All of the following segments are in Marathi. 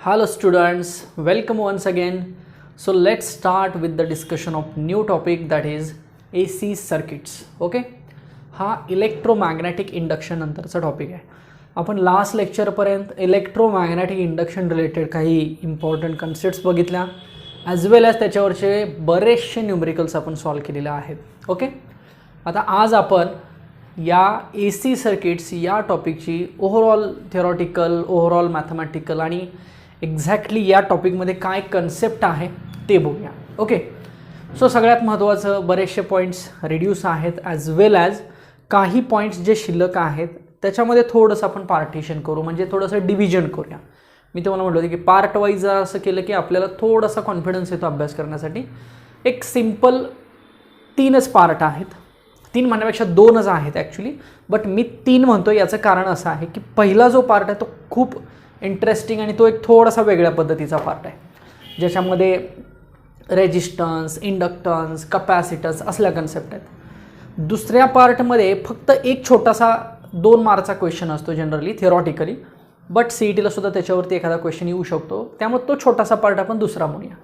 Hello students, welcome once again. So let's start with the discussion of new topic that is AC circuits. Okay, हा इलेक्ट्रोमॅग्नेटिक इंडक्शन नंतरचा टॉपिक आहे. आपण लास्ट लेक्चरपर्यंत इलेक्ट्रोमॅग्नेटिक इंडक्शन रिलेटेड काही इम्पॉर्टंट कन्सेप्ट्स बघितल्या ॲज वेल ॲज त्याच्यावरचे बरेचसे न्यूमरिकल्स आपण सॉल्व केलेले आहेत. ओके, आता आज आपण या AC सर्किट्स या टॉपिकची ओव्हरऑल थिअरॉटिकल, ओव्हरऑल मॅथमॅटिकल आणि एक्झॅक्टली या टॉपिकमध्ये काय कन्सेप्ट आहे ते बघूया. ओके, सो सगळ्यात महत्त्वाचं बरेचसे पॉईंट्स रिड्यूस आहेत ॲज वेल ॲज काही पॉईंट्स जे शिल्लक आहेत त्याच्यामध्ये थोडंसं आपण पार्टिशन करू, म्हणजे थोडंसं डिव्हिजन करूया. मी तुम्हाला म्हटलं होतं की पार्ट वाईज असं केलं की आपल्याला थोडासा कॉन्फिडन्स येतो अभ्यास करण्यासाठी. एक सिम्पल 3च पार्ट आहेत, 3 म्हणण्यापेक्षा 2च आहेत ॲक्च्युली, बट मी 3 म्हणतो. याचं कारण असं आहे की पहिला जो पार्ट आहे तो खूप इंटरेस्टिंग आणि तो एक थोडासा वेगळ्या पद्धतीचा पार्ट आहे, ज्याच्यामध्ये रेजिस्टन्स, इंडक्टन्स, कपॅसिटन्स असल्या कन्सेप्ट आहेत. दुसऱ्या पार्टमध्ये फक्त एक छोटासा 2 मार्कचा क्वेश्चन असतो जनरली थिअरॉटिकली, बट CETला सुद्धा त्याच्यावरती एखादा क्वेश्चन येऊ शकतो, त्यामुळे तो छोटासा पार्ट आपण दुसरा म्हणूया.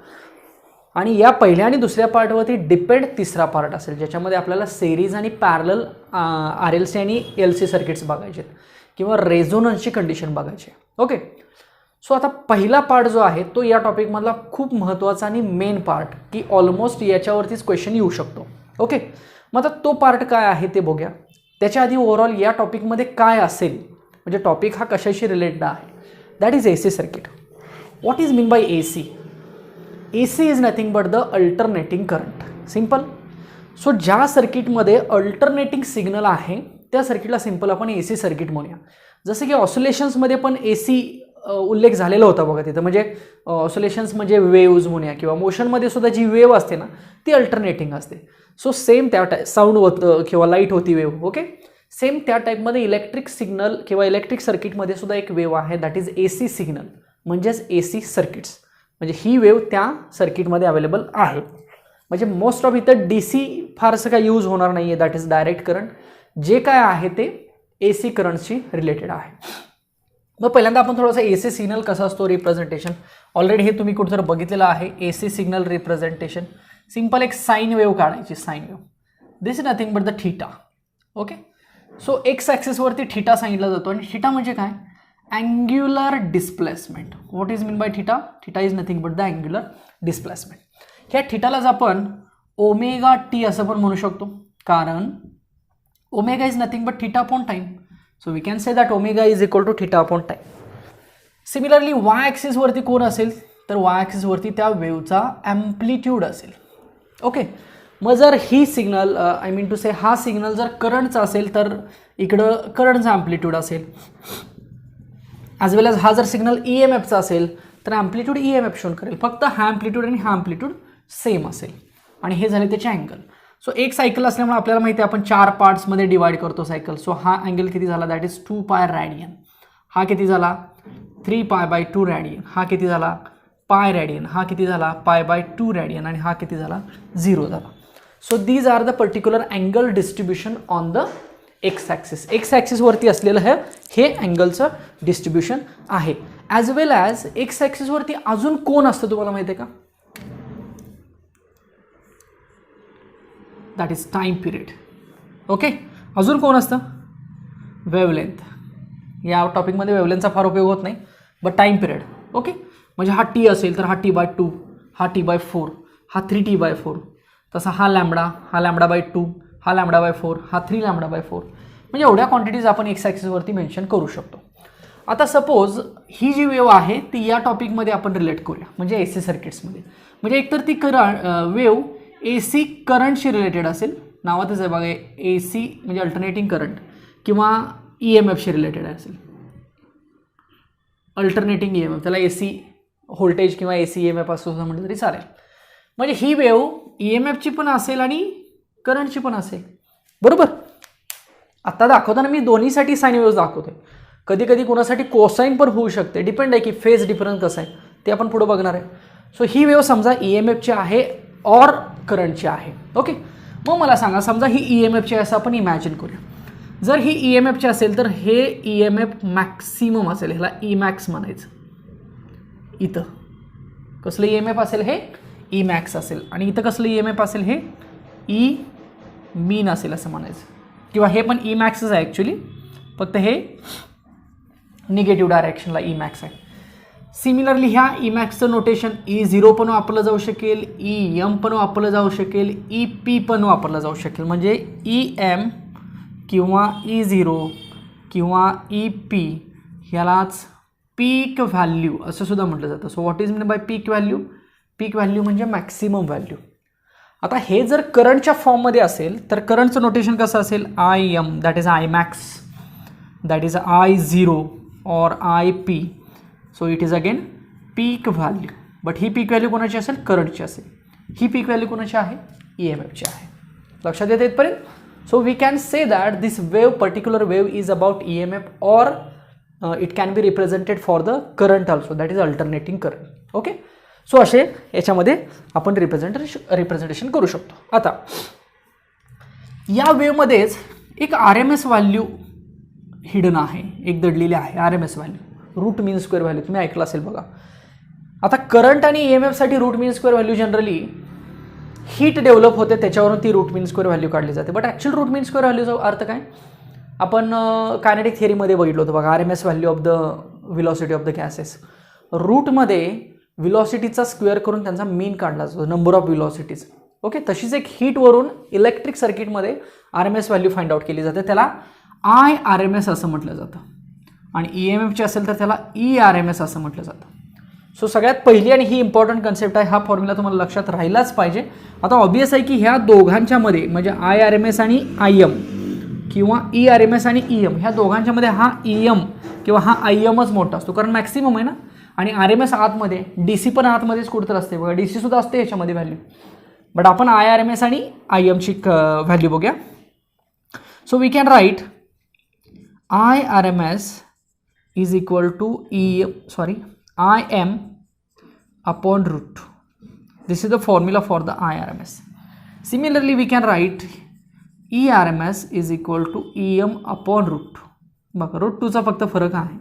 आणि या पहिल्या आणि दुसऱ्या पार्टवरती डिपेंड तिसरा पार्ट असेल, ज्याच्यामध्ये आपल्याला सेरीज आणि पॅरलल RLC आणि LC सर्किट्स बघायचे किंवा रेझोनन्सची कंडिशन बघायची. ओके, सो आता पहिला पार्ट जो आहे तो या टॉपिकमधला खूप महत्त्वाचा आणि मेन पार्ट, की ऑलमोस्ट याच्यावरतीच क्वेश्चन येऊ शकतो. ओके, मग आता तो पार्ट काय आहे ते बघूया. त्याच्या आधी ओव्हरऑल या टॉपिकमध्ये काय असेल, म्हणजे टॉपिक हा कशाशी रिलेटेड आहे, that is AC circuit. What is mean bye AC? AC is nothing but the alternating current. Simple. So ज्या सर्किटमध्ये अल्टरनेटिंग सिग्नल आहे त्या सर्किटला सिम्पल आपण AC सर्किट म्हणूया. जसं की ऑसिलेशन्समध्ये पण AC उल्लेख झालेला होता बघा तिथं, म्हणजे ऑसिलेशन्स म्हणजे वेव्ज म्हणूया किंवा मोशनमध्ये सुद्धा जी वेव असते ना ती अल्टरनेटिंग असते. सो सेम त्या साऊंड होतं किंवा लाईट होती वेव. ओके, सेम त्या टाईपमध्ये इलेक्ट्रिक सिग्नल किंवा इलेक्ट्रिक सर्किटमध्ये सुद्धा एक वेव आहे, दॅट इज AC सिग्नल, म्हणजेच AC सर्किट्स. म्हणजे ही वेव त्या सर्किटमध्ये अवेलेबल आहे. म्हणजे मोस्ट ऑफ इथं DC फारसं काय यूज होणार नाही आहे, दॅट इज डायरेक्ट करंट. जे काय आहे ते AC करंटशी रिलेटेड आहे. मग पहिल्यांदा आपण थोडंसं AC सिग्नल कसा असतो रिप्रेझेंटेशन, ऑलरेडी हे तुम्ही कुठेतरी बघितलेलं आहे. AC सिग्नल रिप्रेझेंटेशन सिम्पल एक साईन वेव काढायची, sine wave. This is nothing but the theta. Okay, so x ॲक्सिसवरती थीटा सांगितला जातो आणि थीटा म्हणजे काय? Angular displacement. What is mean by theta? Theta is nothing but the angular displacement. ह्या थीटालाच आपण ओमेगा टी असं पण म्हणू शकतो, कारण omega is nothing but theta upon time. So we can say that omega is equal to theta upon time. Similarly y ॲक्सिसवरती कोण असेल तर वाय ॲक्सिसवरती त्या वेवचा ॲम्प्लिट्यूड असेल. ओके, मग जर ही सिग्नल आय मीन टू से हा सिग्नल जर करंटचा असेल तर इकडं करंटचा ॲम्प्लिट्यूड असेल, ॲज वेल ॲज हा जर सिग्नल EMFचा असेल तर ॲम्प्लिट्यूड EMF शोन करेल. फक्त हा ॲम्प्लिट्यूड आणि हा ॲम्प्लिट्यूड सेम असेल आणि हे झाले त्याचे अँगल. सो एक सायकल असल्यामुळे आपल्याला माहिती आहे आपण 4 पार्ट्समध्ये डिवाइड करतो सायकल. सो हा अँगल किती झाला? That is 2 pi radian. हा किती झाला? 3 π/2 रॅडियन. हा किती झाला? Pi radian. हा किती झाला? π/2 रॅडियन. आणि हा किती झाला? 0 झाला. So these are the particular angle distribution on the x axis. X ॲक्सिसवरती असलेलं हे अँगलचं डिस्ट्रीब्युशन आहे. ॲज वेल ॲज एक्स ॲक्सिसवरती अजून कोण असतं तुम्हाला माहिती आहे का? That is time period. Okay, अजून कोण असतं? वेवलेंथ. या टॉपिकमध्ये वेवलेंथचा फार उपयोग होत नाही, बट टाईम पिरियड. ओके, म्हणजे हा T असेल तर हा T/2, हा T/4, हा 3T/4, तसा हा लॅम्बडा, हा λ/2, हा λ/4, हा 3 λ/4. म्हणजे एवढ्या क्वांटिटीज आपण एक्स ॲक्सिसवरती मेन्शन करू शकतो. आता सपोज ही जी वेव आहे ती या टॉपिकमध्ये आपण रिलेट करूया, म्हणजे AC सर्किट्समध्ये. म्हणजे एकतर ती वेव AC करंटशी रिलेटेड असेल, नावातच आहे बघा AC म्हणजे अल्टरनेटिंग करंट, किंवा EMFशी रिलेटेड असेल, अल्टरनेटिंग EMF. त्याला AC व्होल्टेज किंवा AC EMF असं म्हटलं तरी चालेल. म्हणजे ही वेव EMFची पण असेल आणि करंटची पण असेल, बरोबर. आता दाखवताना मी दोन्हीसाठी साईन वेव्ह दाखवतोय. कधी कधी कोणासाठी कोसाईन पण होऊ शकते, डिपेंड आहे की फेज डिफरन्स कसं आहे ते आपण पुढे बघणार आहे. सो ही वेव समजा EMFची आहे ऑर करंटची आहे. ओके, मग मला सांगा, समजा ही EMFची आहे असं आपण इमॅजिन करूया. जर ही EMFची असेल तर हे EMF मॅक्सिमम असेल, ह्याला Emax म्हणायचं. इथं कसलं ई एम एफ असेल, हे ई मॅक्स असेल, आणि इथं कसलं ई एम एफ असेल, हे ई मीन असेल असं म्हणायचं, किंवा हे पण ई मॅक्सच आहे ॲक्च्युली, फक्त हे निगेटिव्ह डायरेक्शनला ई मॅक्स आहे. सिमिलरली ह्या ई मॅक्सचं नोटेशन E0 पण वापरलं जाऊ शकेल, EM पण वापरलं जाऊ शकेल, EP पण वापरलं जाऊ शकेल. म्हणजे EM किंवा E0 किंवा EP ह्यालाच पीक व्हॅल्यू असं सुद्धा म्हटलं जातं. So what is mean bye peak value? Peak value म्हणजे मॅक्सिमम व्हॅल्यू. आता हे जर करंटच्या फॉर्ममध्ये असेल तर करंटचं नोटेशन कसं असेल? IM, that is I max, that is I0 or IP. So it is again peak value. But he peak value कोणाची असेल? करंटची असेल. ही पीक व्हॅल्यू कोणाची आहे? EMFची आहे. लक्षात येते इथपर्यंत? So we can say that this wave, particular wave is about EMF और it can be represented for the current also, that is alternating current. Okay, so असे याच्यामध्ये आपण रिप्रेझेंटेशन करू शकतो. आता या वेवमध्येच एक RMS व्हॅल्यू हिडन आहे, एक दडलेली आहे RMS value, root mean square value. तुम्ही ऐकलं असेल बघा. आता करंट आणि EMFसाठी root mean square value generally heat develop होते त्याच्यावरून ती रूट मीन स्क्वेअर व्हॅल्यू काढली जाते. But actual root mean square व्हॅल्यूचा अर्थ काय? आपण कायनेटिक थिअरीमध्ये बघितलं होतं बघा, RMS value of the velocity of the gases. रूटमध्ये व्हिलॉसिटीचा स्क्वेअर करून त्यांचा मीन काढला जातो, नंबर ऑफ व्हिलॉसिटीज. ओके, तशीच एक हीटवरून इलेक्ट्रिक सर्किटमध्ये RMS व्हॅल्यू फाइंड आउट केली जाते, त्याला IRMS असं म्हटलं जातं. आणि EMFची असेल तर त्याला ERMS असं म्हटलं जातं. सो सगळ्यात पहिली आणि ही इम्पॉर्टंट कन्सेप्ट आहे, हा फॉर्म्युला तुम्हाला लक्षात राहिलाच पाहिजे. आता ऑब्वियस आहे की ह्या दोघांच्यामध्ये म्हणजे IRMS आणि IM किंवा ERMS आणि EM ह्या दोघांच्यामध्ये हा EM किंवा हा IMच मोठा असतो, कारण मॅक्सिमम आहे ना. आणि RMS आतमध्ये, DC पण आतमध्येच कुठं तर असते बघा, DC सुद्धा असते याच्यामध्ये व्हॅल्यू. बट आपण IRMS आणि IMची व्हॅल्यू बघूया. So we can write IRMS is equal to IM upon root. This is the formula for the IRMS. Similarly, we can write ERMS is equal to EM upon root. बघा, रूट 2चा फक्त फरक आहे.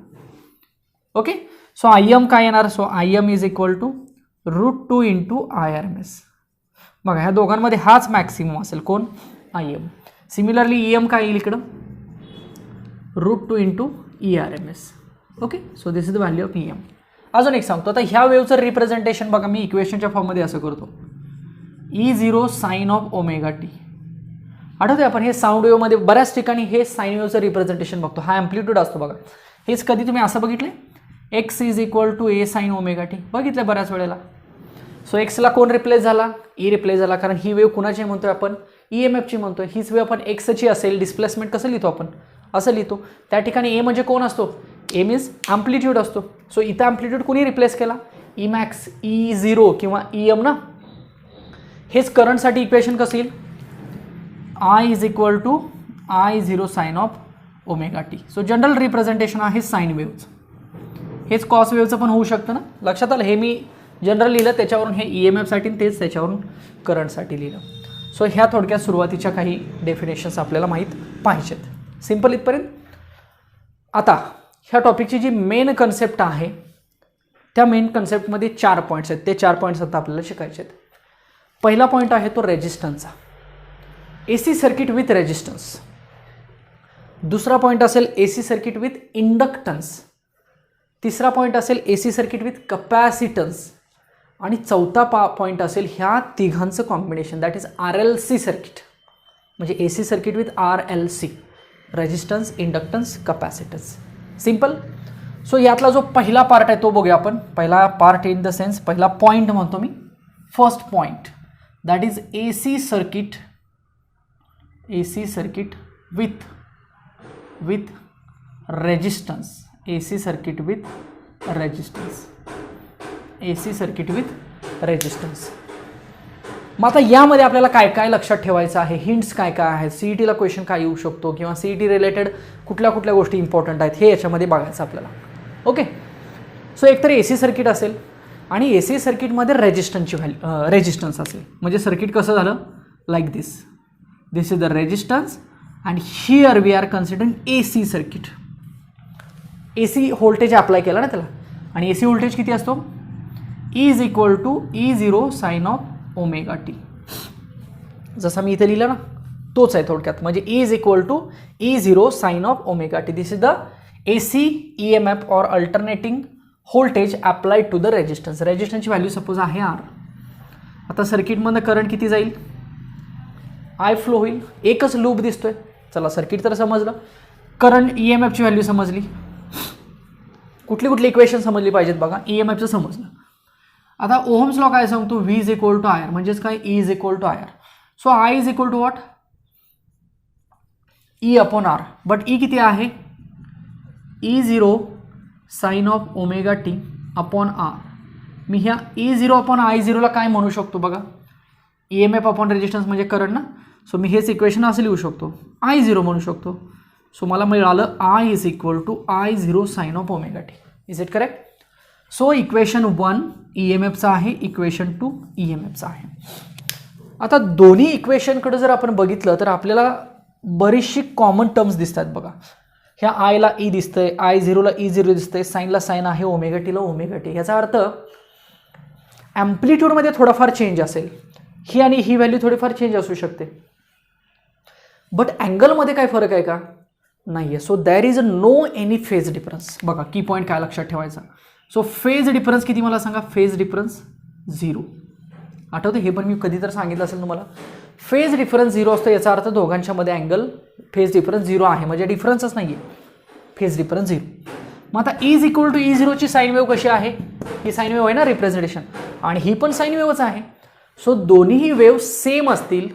ओके, सो IM काय येणार? So IM is equal to root 2 into IRMS. बघा, ह्या दोघांमध्ये हाच मॅक्सिमम असेल, कोण? IM. सिमिलरली EM काय येईल इकडं? Root 2 into ERMS. Okay, so this is the value of EM. अजून एक सांगतो. आता ह्या वेवचं रिप्रेझेंटेशन बघा, मी इक्वेशनच्या फॉर्ममध्ये असं करतो, E0 sine of omega T. आठवते आपण हे साऊंड वेवमध्ये बऱ्याच ठिकाणी हे साइन वेवचं रिप्रेझेंटेशन बघतो, हा ॲम्प्लिट्यूड असतो बघा. हेच कधी तुम्ही असं बघितले? X is equal to A sine omega t, बघितलं बऱ्याच वेळेला. सो एक्सला कोण रिप्लेस झाला? E रिप्लेस झाला, कारण ही वेव कुणाची म्हणतोय आपण? EMFची म्हणतोय. हीच वेव आपण एक्सची असेल, डिस्प्लेसमेंट कसं लिहितो आपण? असं लिहितो. त्या ठिकाणी A म्हणजे कोण असतो? A मीन्स ॲम्प्लिट्यूड असतो. सो इथं ॲम्प्लिट्यूड कोणी रिप्लेस केला? E मॅक्स, E0 किंवा EM ना. हेच करंटसाठी इक्वेशन कसं येईल? I is equal to I0 sine of omega t. So general representation आहे साइन वेव्हचं. हेच कॉस वेव्हचं पण होऊ शकतं ना. लक्षात आलं? हे मी जनरल लिहिलं, त्याच्यावरून हे EMFसाठी, तेच त्याच्यावरून करंटसाठी लिहिलं. सो ह्या थोडक्यात सुरुवातीच्या काही डेफिनेशन्स आपल्याला माहीत पाहिजेत. सिम्पल इथपर्यंत. आता ह्या टॉपिकची जी मेन कन्सेप्ट आहे त्या मेन कन्सेप्टमध्ये 4 पॉईंट्स आहेत. ते 4 पॉईंट्स आता आपल्याला शिकायचे आहेत. पहिला पॉईंट आहे तो रेजिस्टन्सचा, AC सर्किट विथ रेजिस्टन्स. दुसरा पॉईंट असेल AC सर्किट विथ इंडक्टन्स. तिसरा पॉईंट असेल AC सर्किट विथ कपॅसिटन्स. आणि चौथा पॉईंट असेल ह्या तिघांचं combination, that is RLC circuit. म्हणजे AC circuit with RLC, resistance, inductance, capacitance. Simple. So यातला जो पहिला पार्ट आहे तो बघूया आपण. पहिला पार्ट इन द सेन्स, पहिला पॉईंट म्हणतो मी, first point, that is AC circuit with resistance. AC circuit with resistance. AC circuit with resistance. मग आता यामध्ये आपल्याला काय काय लक्षात ठेवायचं आहे, हिंट्स काय काय आहेत, CETला क्वेश्चन काय येऊ शकतो किंवा CET रिलेटेड कुठल्या कुठल्या गोष्टी इम्पॉर्टंट आहेत हे याच्यामध्ये बघायचं आपल्याला. ओके, सो एकतर AC सर्किट असेल आणि AC सर्किटमध्ये रेजिस्टन्स असेल. म्हणजे सर्किट कसं झालं? Like this. This is the resistance and here we are considering AC circuit. AC voltage apply केला ना त्याला, आणि AC व्होल्टेज किती असतो? Is equal to E0 sine of omega t. जसं मी इथे लिहिलं ना तोच आहे थोडक्यात, म्हणजे is equal to E0 sine of omega t. This is the AC EMF or alternating voltage applied to the resistance. रेजिस्टन्सची व्हॅल्यू सपोज आहे R. आता सर्किटमधनं करंट किती जाईल, I फ्लो होईल. एकच लूप दिसतोय. चला सर्किट तर समजलं, करंट EMFची व्हॅल्यू समजली. कुठली कुठली इक्वेशन समजली पाहिजेत बघा. EMFचं समजलं. आता ओहम्स लॉ काय सांगतो, V is equal to IR, म्हणजेच काय E is equal to IR. So I is equal to what, E upon R. But E किती आहे, E0 sine of omega t upon R. मी ह्या E0 अपॉन I0 ला काय म्हणू शकतो बघा, EMF अपॉन रेजिस्टन्स म्हणजे करंट ना. सो मी हेच इक्वेशन असं लिहू शकतो, I0 म्हणू शकतो. सो मला मिळालं I is equal to I0 sine of omega t. Is it correct. So equation 1 EMFचा आहे, इक्वेशन 2 EMFचा आहे. आता दोन्ही इक्वेशनकडे जर आपण बघितलं तर आपल्याला बरीचशी कॉमन टर्म्स दिसतात बघा. ह्या आयला E दिसतंय, I0ला E0 दिसतंय, साईनला साईन आहे, ओमेगा टीला ओमेगा टी. याचा अर्थ ॲम्प्लिट्यूडमध्ये थोडाफार चेंज असेल, ही आणि ही व्हॅल्यू थोडीफार चेंज असू शकते, बट अँगलमध्ये काय फरक आहे का, नाही आहे. So there is no any phase difference. बघा की पॉईंट काय लक्षात ठेवायचा. सो फेज डिफरन्स किती मला सांगा, फेज डिफरन्स 0. आठवते हे पण मी कधी तर सांगितलं असेल तुम्हाला. फेज डिफरन्स 0 असतो, याचा अर्थ दोघांच्यामध्ये अँगल फेज डिफरन्स 0 आहे, म्हणजे डिफरन्सच नाही आहे, फेज डिफरन्स 0. मग आता इज इक्वल टू E0ची साईन वेव्ह कशी आहे, ही साईन वेव्ह आहे ना रिप्रेझेंटेशन, आणि ही पण साईन वेव्हच आहे. सो दोन्हीही वेव्ह सेम असतील,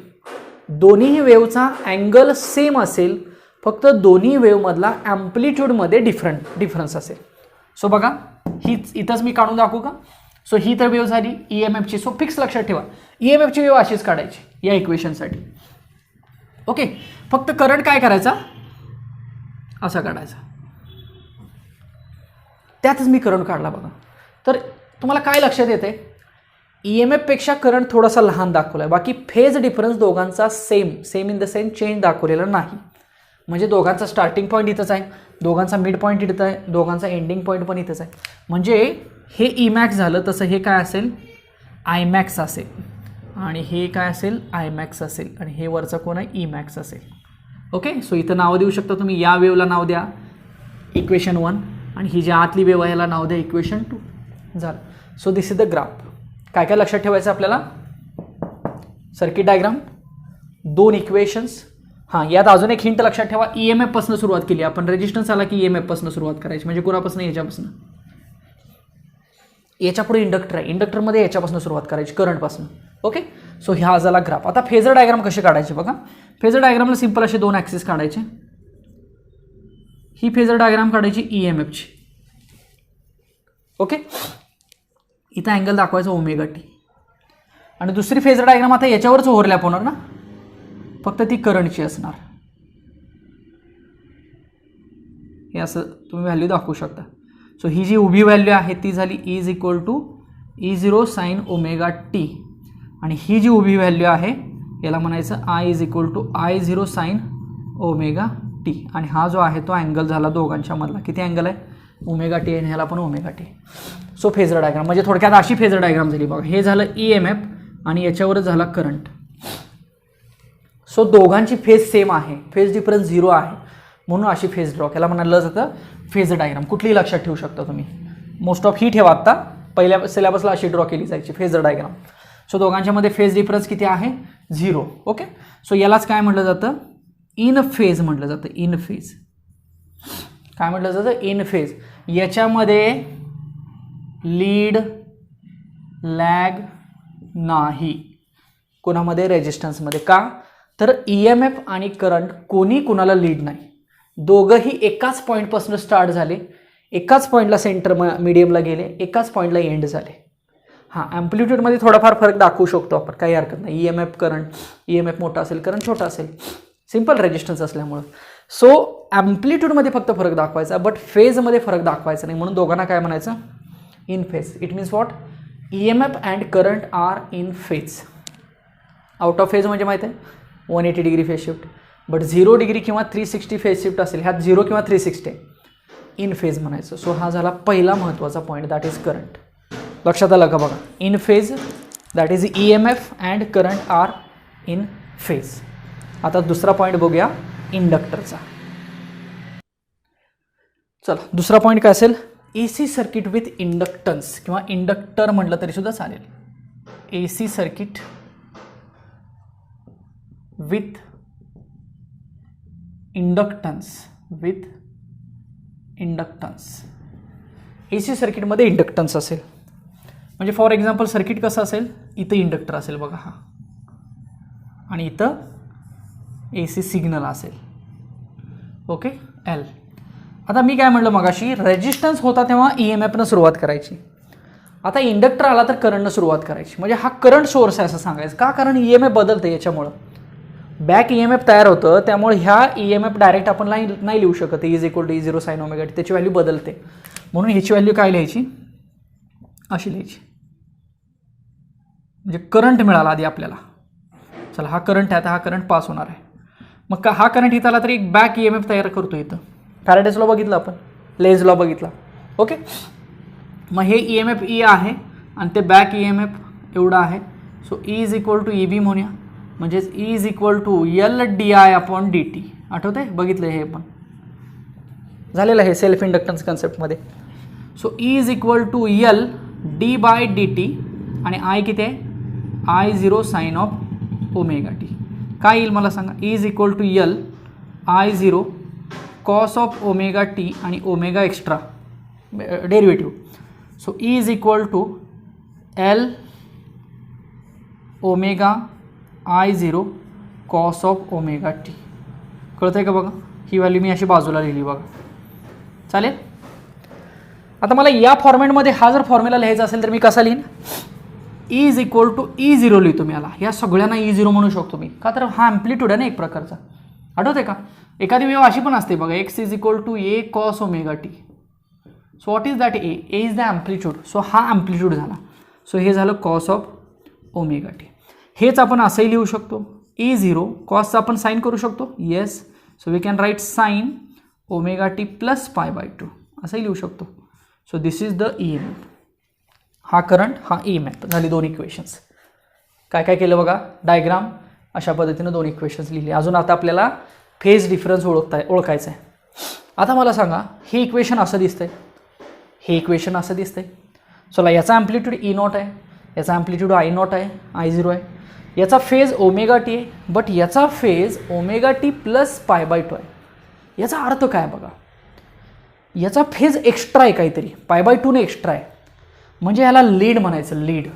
दोन्हीही वेव्हचा अँगल सेम असेल, फक्त दोन्ही वेव्हमधला ॲम्प्लिट्यूडमध्ये डिफरन्स असेल. सो बघा हीच इथंच मी काढून दाखवू का. सो ही तर वेव्ह झाली EMFची. सो फिक्स लक्षात ठेवा, EMFची वेव्ह अशीच काढायची या इक्वेशनसाठी. ओके, फक्त करंट काय करायचा, असा काढायचा. त्यातच मी करंट काढला बघा. तर तुम्हाला काय लक्षात येते, EMF पेक्षा करंट थोडासा लहान दाखवला आहे, बाकी फेज डिफरन्स दोघांचा same in the same change दाखवलेला नाही. म्हणजे दोघांचा स्टार्टिंग पॉईंट इथंच आहे, दोघांचा मिड पॉईंट इथं आहे, दोघांचा एंडिंग पॉईंट पण इथंच आहे. म्हणजे हे Emax झालं, तसं हे काय असेल, Imax असेल, आणि हे काय असेल, Imax असेल, आणि हे वरचा कोण आहे, Emax असेल. ओके, सो इथं नाव देऊ शकता तुम्ही. या वेव्हला नाव द्या इक्वेशन 1, आणि ही जी आतली वेव्ह आहे याला नाव द्या इक्वेशन 2. झालं. So this is the graph. काय काय लक्षात ठेवायचं आपल्याला, सर्किट डायग्राम, 2 इक्वेशन्स. हां, यात अजून एक हिंट लक्षात ठेवा, EMF पासून सुरुवात केली आपण. रेजिस्टन्स आला की EMF पासून सुरुवात करायची, म्हणजे कोणापासून, याच्यापासून. याच्या पुढे इंडक्टर आहे, इंडक्टरमध्ये याच्यापासून सुरुवात करायची, करंटपासून. ओके, सो ह्या झाला ग्राफ. आता फेजर डायग्राम कशी काढायची बघा. फेजर डायग्रामला सिंपल असे 2 ॲक्सिस काढायचे. ही फेजर डायग्राम काढायची EMFची. ओके, इथं अँगल दाखवायचा ओमेगा टी, आणि दुसरी फेजर डायग्राम आता याच्यावरच ओव्हरलॅप होणार ना, फक्त ती करंटची असणार. हे असं तुम्ही व्हॅल्यू दाखवू शकता. सो ही जी उभी व्हॅल्यू आहे ती झाली is equal to E0 sine omega t, आणि ही जी उभी व्हॅल्यू आहे याला म्हणायचं I is equal to I0 sine omega t, आणि हा जो आहे तो अँगल झाला दोघांच्या मधला. किती अँगल आहे, ओमेगा टी, आणि ह्याला पण omega t. So phasor diagram म्हणजे थोडक्यात अशी फेजर डायग्राम झाली बघा. हे झालं EMF, आणि याच्यावरच झाला करंट. सो दोघांची फेज सेम आहे, फेज डिफरन्स 0 आहे, म्हणून अशी फेज ड्रॉ याला म्हणालं जातं फेजर डायग्राम. कुठलीही लक्षात ठेवू शकता तुम्ही. मोस्ट ऑफ ही ठेवा, आत्ता पहिल्या सिलेबसला अशी ड्रॉ केली जायची फेजर डायग्राम. सो दोघांच्यामध्ये फेज डिफरन्स किती आहे, 0. ओके, सो यालाच काय म्हटलं जातं, इन फेज म्हटलं जातं. इन फेज काय म्हटलं जातं, इन फेज. याच्यामध्ये लीड लॅग नाही, कोणामध्ये, रेजिस्टन्समध्ये. का तर EMF आणि करंट कोणी कुणाला लीड नाही, दोघंही एकाच पॉईंटपासून स्टार्ट झाले, एकाच पॉईंटला सेंटर मिडियमला गेले, एकाच पॉईंटला एंड झाले. हां, ॲम्प्लिट्यूडमध्ये थोडाफार फरक दाखवू शकतो आपण, काही हरकत नाही. EMF करंट, EMF मोठा असेल, करंट छोटा असेल, सिंपल रेजिस्टन्स असल्यामुळं. सो ॲम्प्लिट्यूडमध्ये फक्त फरक दाखवायचा, बट फेजमध्ये फरक दाखवायचा नाही, म्हणून दोघांना काय म्हणायचं, in phase. It means what, EMF and current are in phase. Out of phase म्हणजे माहीत आहे 180 degree phase shift, but 0 degree किंवा 360 फेज शिफ्ट असेल, ह्यात 0 किंवा 360 इन फेज म्हणायचं. सो हा झाला पहिला महत्त्वाचा पॉईंट, दॅट इज करंट. लक्षात आलं का बघा, in phase that is EMF and current are in phase. आता दुसरा पॉईंट बघूया इंडक्टरचा. चला दुसरा पॉईंट काय असेल, AC सर्किट विथ इंडक्टन्स किंवा इंडक्टर म्हटलं तरी सुद्धा चालेल. AC circuit with inductance AC सर्किटमध्ये इंडक्टन्स असेल म्हणजे फॉर एक्झाम्पल सर्किट कसं असेल, इथं इंडक्टर असेल बघा हा, आणि इथं AC सिग्नल असेल. Okay L. आता मी काय म्हटलं मगाशी, रेजिस्टन्स होता तेव्हा EMFनं सुरुवात करायची. आता इंडक्टर आला तर करंटनं सुरुवात करायची. म्हणजे हा करंट सोर्स आहे असं सांगायचं का, कारण EMF बदलतं याच्यामुळं, बॅक EMF तयार होतं, त्यामुळे ह्या EMF डायरेक्ट आपण नाही लिहू शकत. Is equal to E0 sin omega t, त्याची व्हॅल्यू बदलते. म्हणून ह्याची व्हॅल्यू काय लिहायची, अशी लिहायची. म्हणजे करंट मिळाला आधी आपल्याला. चला हा करंट आहे, आता हा करंट पास होणार आहे. मग हा करंट इथं आला तरी एक बॅक EMF तयार करतो. इथं फॅराडेज लॉ बघितला आपण, लेन्झ लॉ बघितला. ओके, मग हे EMF E आहे आणि ते बॅक EMF एवढं आहे. So E is equal to EB म्हणूया, म्हणजेच E is equal to LdI/dt. आठवतंय, बघितलं हे पण झालेलं आहे सेल्फ इंडक्टन्स कन्सेप्टमध्ये. So E is equal to Ld/dt आणि I किती आहे, I0 sin of omega T. काय येईल मला सांगा, E is equal to I0 cos of omega t आणि omega extra derivative. So E is equal to L omega I0 cos of omega t. कळतं आहे का बघा, ही व्हॅल्यू मी अशी बाजूला लिहिली बघा. चालेल. आता मला या फॉर्मॅटमध्ये हा जर फॉर्म्युला लिहायचा असेल तर मी कसा लिहीन, E is equal to E0 लिहितो मी याला. या सगळ्यांना E0 म्हणू शकतो मी, का तर हा ॲम्प्लिट्यूड आहे ना एक प्रकारचा. आठवते का, एखादी वेव अशी पण असते बघा, x is equal to A cos omega t. So what is that A is the amplitude. So हा ॲम्प्लिट्यूड झाला. सो हे झालं कॉस ऑफ ओमेगा टी. हेच आपण असंही लिहू शकतो, E0 कॉसचा आपण साईन करू शकतो. Yes, so we can write sine omega t plus π/2 असंही लिहू शकतो. So this is the EMF. हा करंट, हा EMF. झाली दोन इक्वेशन्स. काय काय केलं बघा, डायग्राम अशा पद्धतीनं दोन इक्वेशन्स लिहिली. अजून आता आपल्याला फेज डिफरन्स ओळखायचं आहे. आता मला सांगा, हे इक्वेशन असं दिसतंय, हे इक्वेशन असं दिसतंय. चला याचा ॲम्प्लिट्यूड E0 आहे, याचा ॲम्प्लिट्यूड I0 आहे, I0 आहे. याचा फेज ओमेगा टी आहे, बट याचा फेज ओमेगा टी प्लस π/2 आहे. याचा अर्थ काय बघा, याचा फेज एक्स्ट्रा आहे काहीतरी, π/2 ने एक्स्ट्रा आहे. म्हणजे याला लीड म्हणायचं, लीड,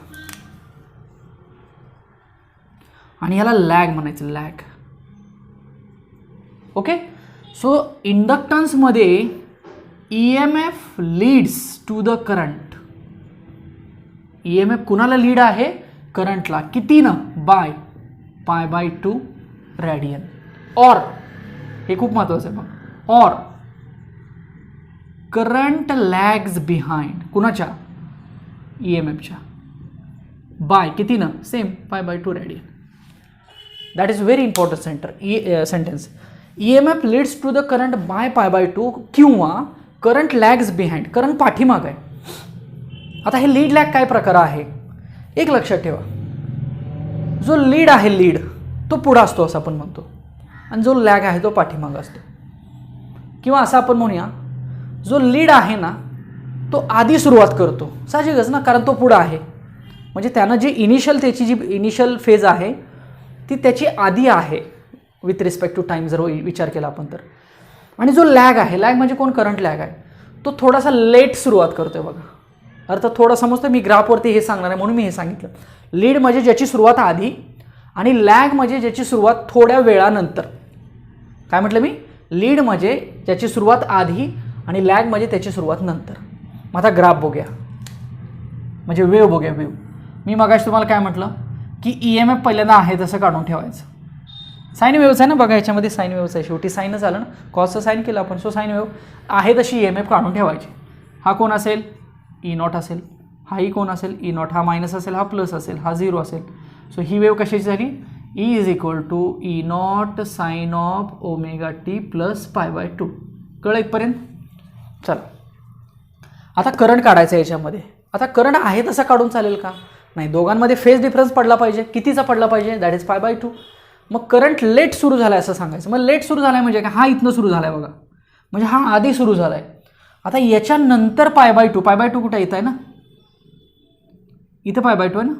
आणि याला लॅग म्हणायचं, लॅग. ओके, सो इंडक्टन्समध्ये EMF leads to the current. EMF कुणाला लीड आहे, करंटला. कितीनं, बाय π/2 रेडियन. और हे खूप महत्त्वाचं आहे बघ, और करंट लॅग्स बिहाइंड कुणाच्या, EMFच्या, बाय कितीनं, same π/2 radian. That is very important sentence. EMF leads to the current by π/2 किंवा करंट लॅग्स बिहाइंड, करंट पाठीमाग आहे. आता हे लीड लॅग काय प्रकार आहे, एक लक्षात ठेवा. जो लीड आहे, लीड तो पुढं असतो असं आपण म्हणतो, आणि जो लॅग आहे तो पाठीमाग असतो. किंवा असं आपण म्हणूया, जो लीड आहे ना तो आधी सुरुवात करतो, साहजिकच ना, कारण तो पुढं आहे. म्हणजे त्यानं जे त्याची जी इनिशियल फेज आहे ती त्याची आधी आहे विथ रिस्पेक्ट टू टाईम जर विचार केला आपण तर. आणि जो लॅग आहे, लॅग म्हणजे कोण, करंट लॅग आहे, तो थोडासा लेट सुरुवात करतोय बघा. अर्थ थोडं समजतं, मी ग्राफवरती हे सांगणार आहे म्हणून मी हे सांगितलं. लीड म्हणजे ज्याची सुरुवात आधी, आणि लॅग म्हणजे ज्याची सुरुवात थोड्या वेळानंतर. काय म्हटलं मी, लीड म्हणजे ज्याची सुरुवात आधी आणि लॅग म्हणजे त्याची सुरुवात नंतर. मग आता ग्राफ बघूया, म्हणजे वेव बघूया, वेव. मी मगाशी तुम्हाला काय म्हटलं की EMF पहिल्यांदा आहे तसं काढून ठेवायचं. साईन वेव्हच आहे ना बघा, याच्यामध्ये साईन वेव्हच आहे, शेवटी साईनच आलं ना, कॉसचं साईन केलं आपण. सो साईन वेव्ह आहे तशी EMF काढून ठेवायची. हा कोण असेल, E0 असेल, हाही कोण असेल, E0. हा मायनस असेल, हा प्लस असेल, हा 0 असेल. सो ही वेव्ह कशाची झाली, E is equal to E0 sine of omega t plus π/2. कळलं इथपर्यंत. चला आता करंट काढायचं आहे याच्यामध्ये. आता करंट आहे तसा काढून चालेल का? नाही, दोघांमध्ये फेज डिफरन्स पडला पाहिजे. कितीचा पडला पाहिजे? That is π/2. मग करंट लेट सुरू झाला आहे असं सांगायचं. मग लेट सुरू झाला आहे म्हणजे काय? हा इथनं सुरू झाला आहे बघा, म्हणजे हा आधी सुरू झाला आहे. आता याच्यानंतर π/2, π/2 कुठे येत आहे ना, इथं π/2 आहे ना,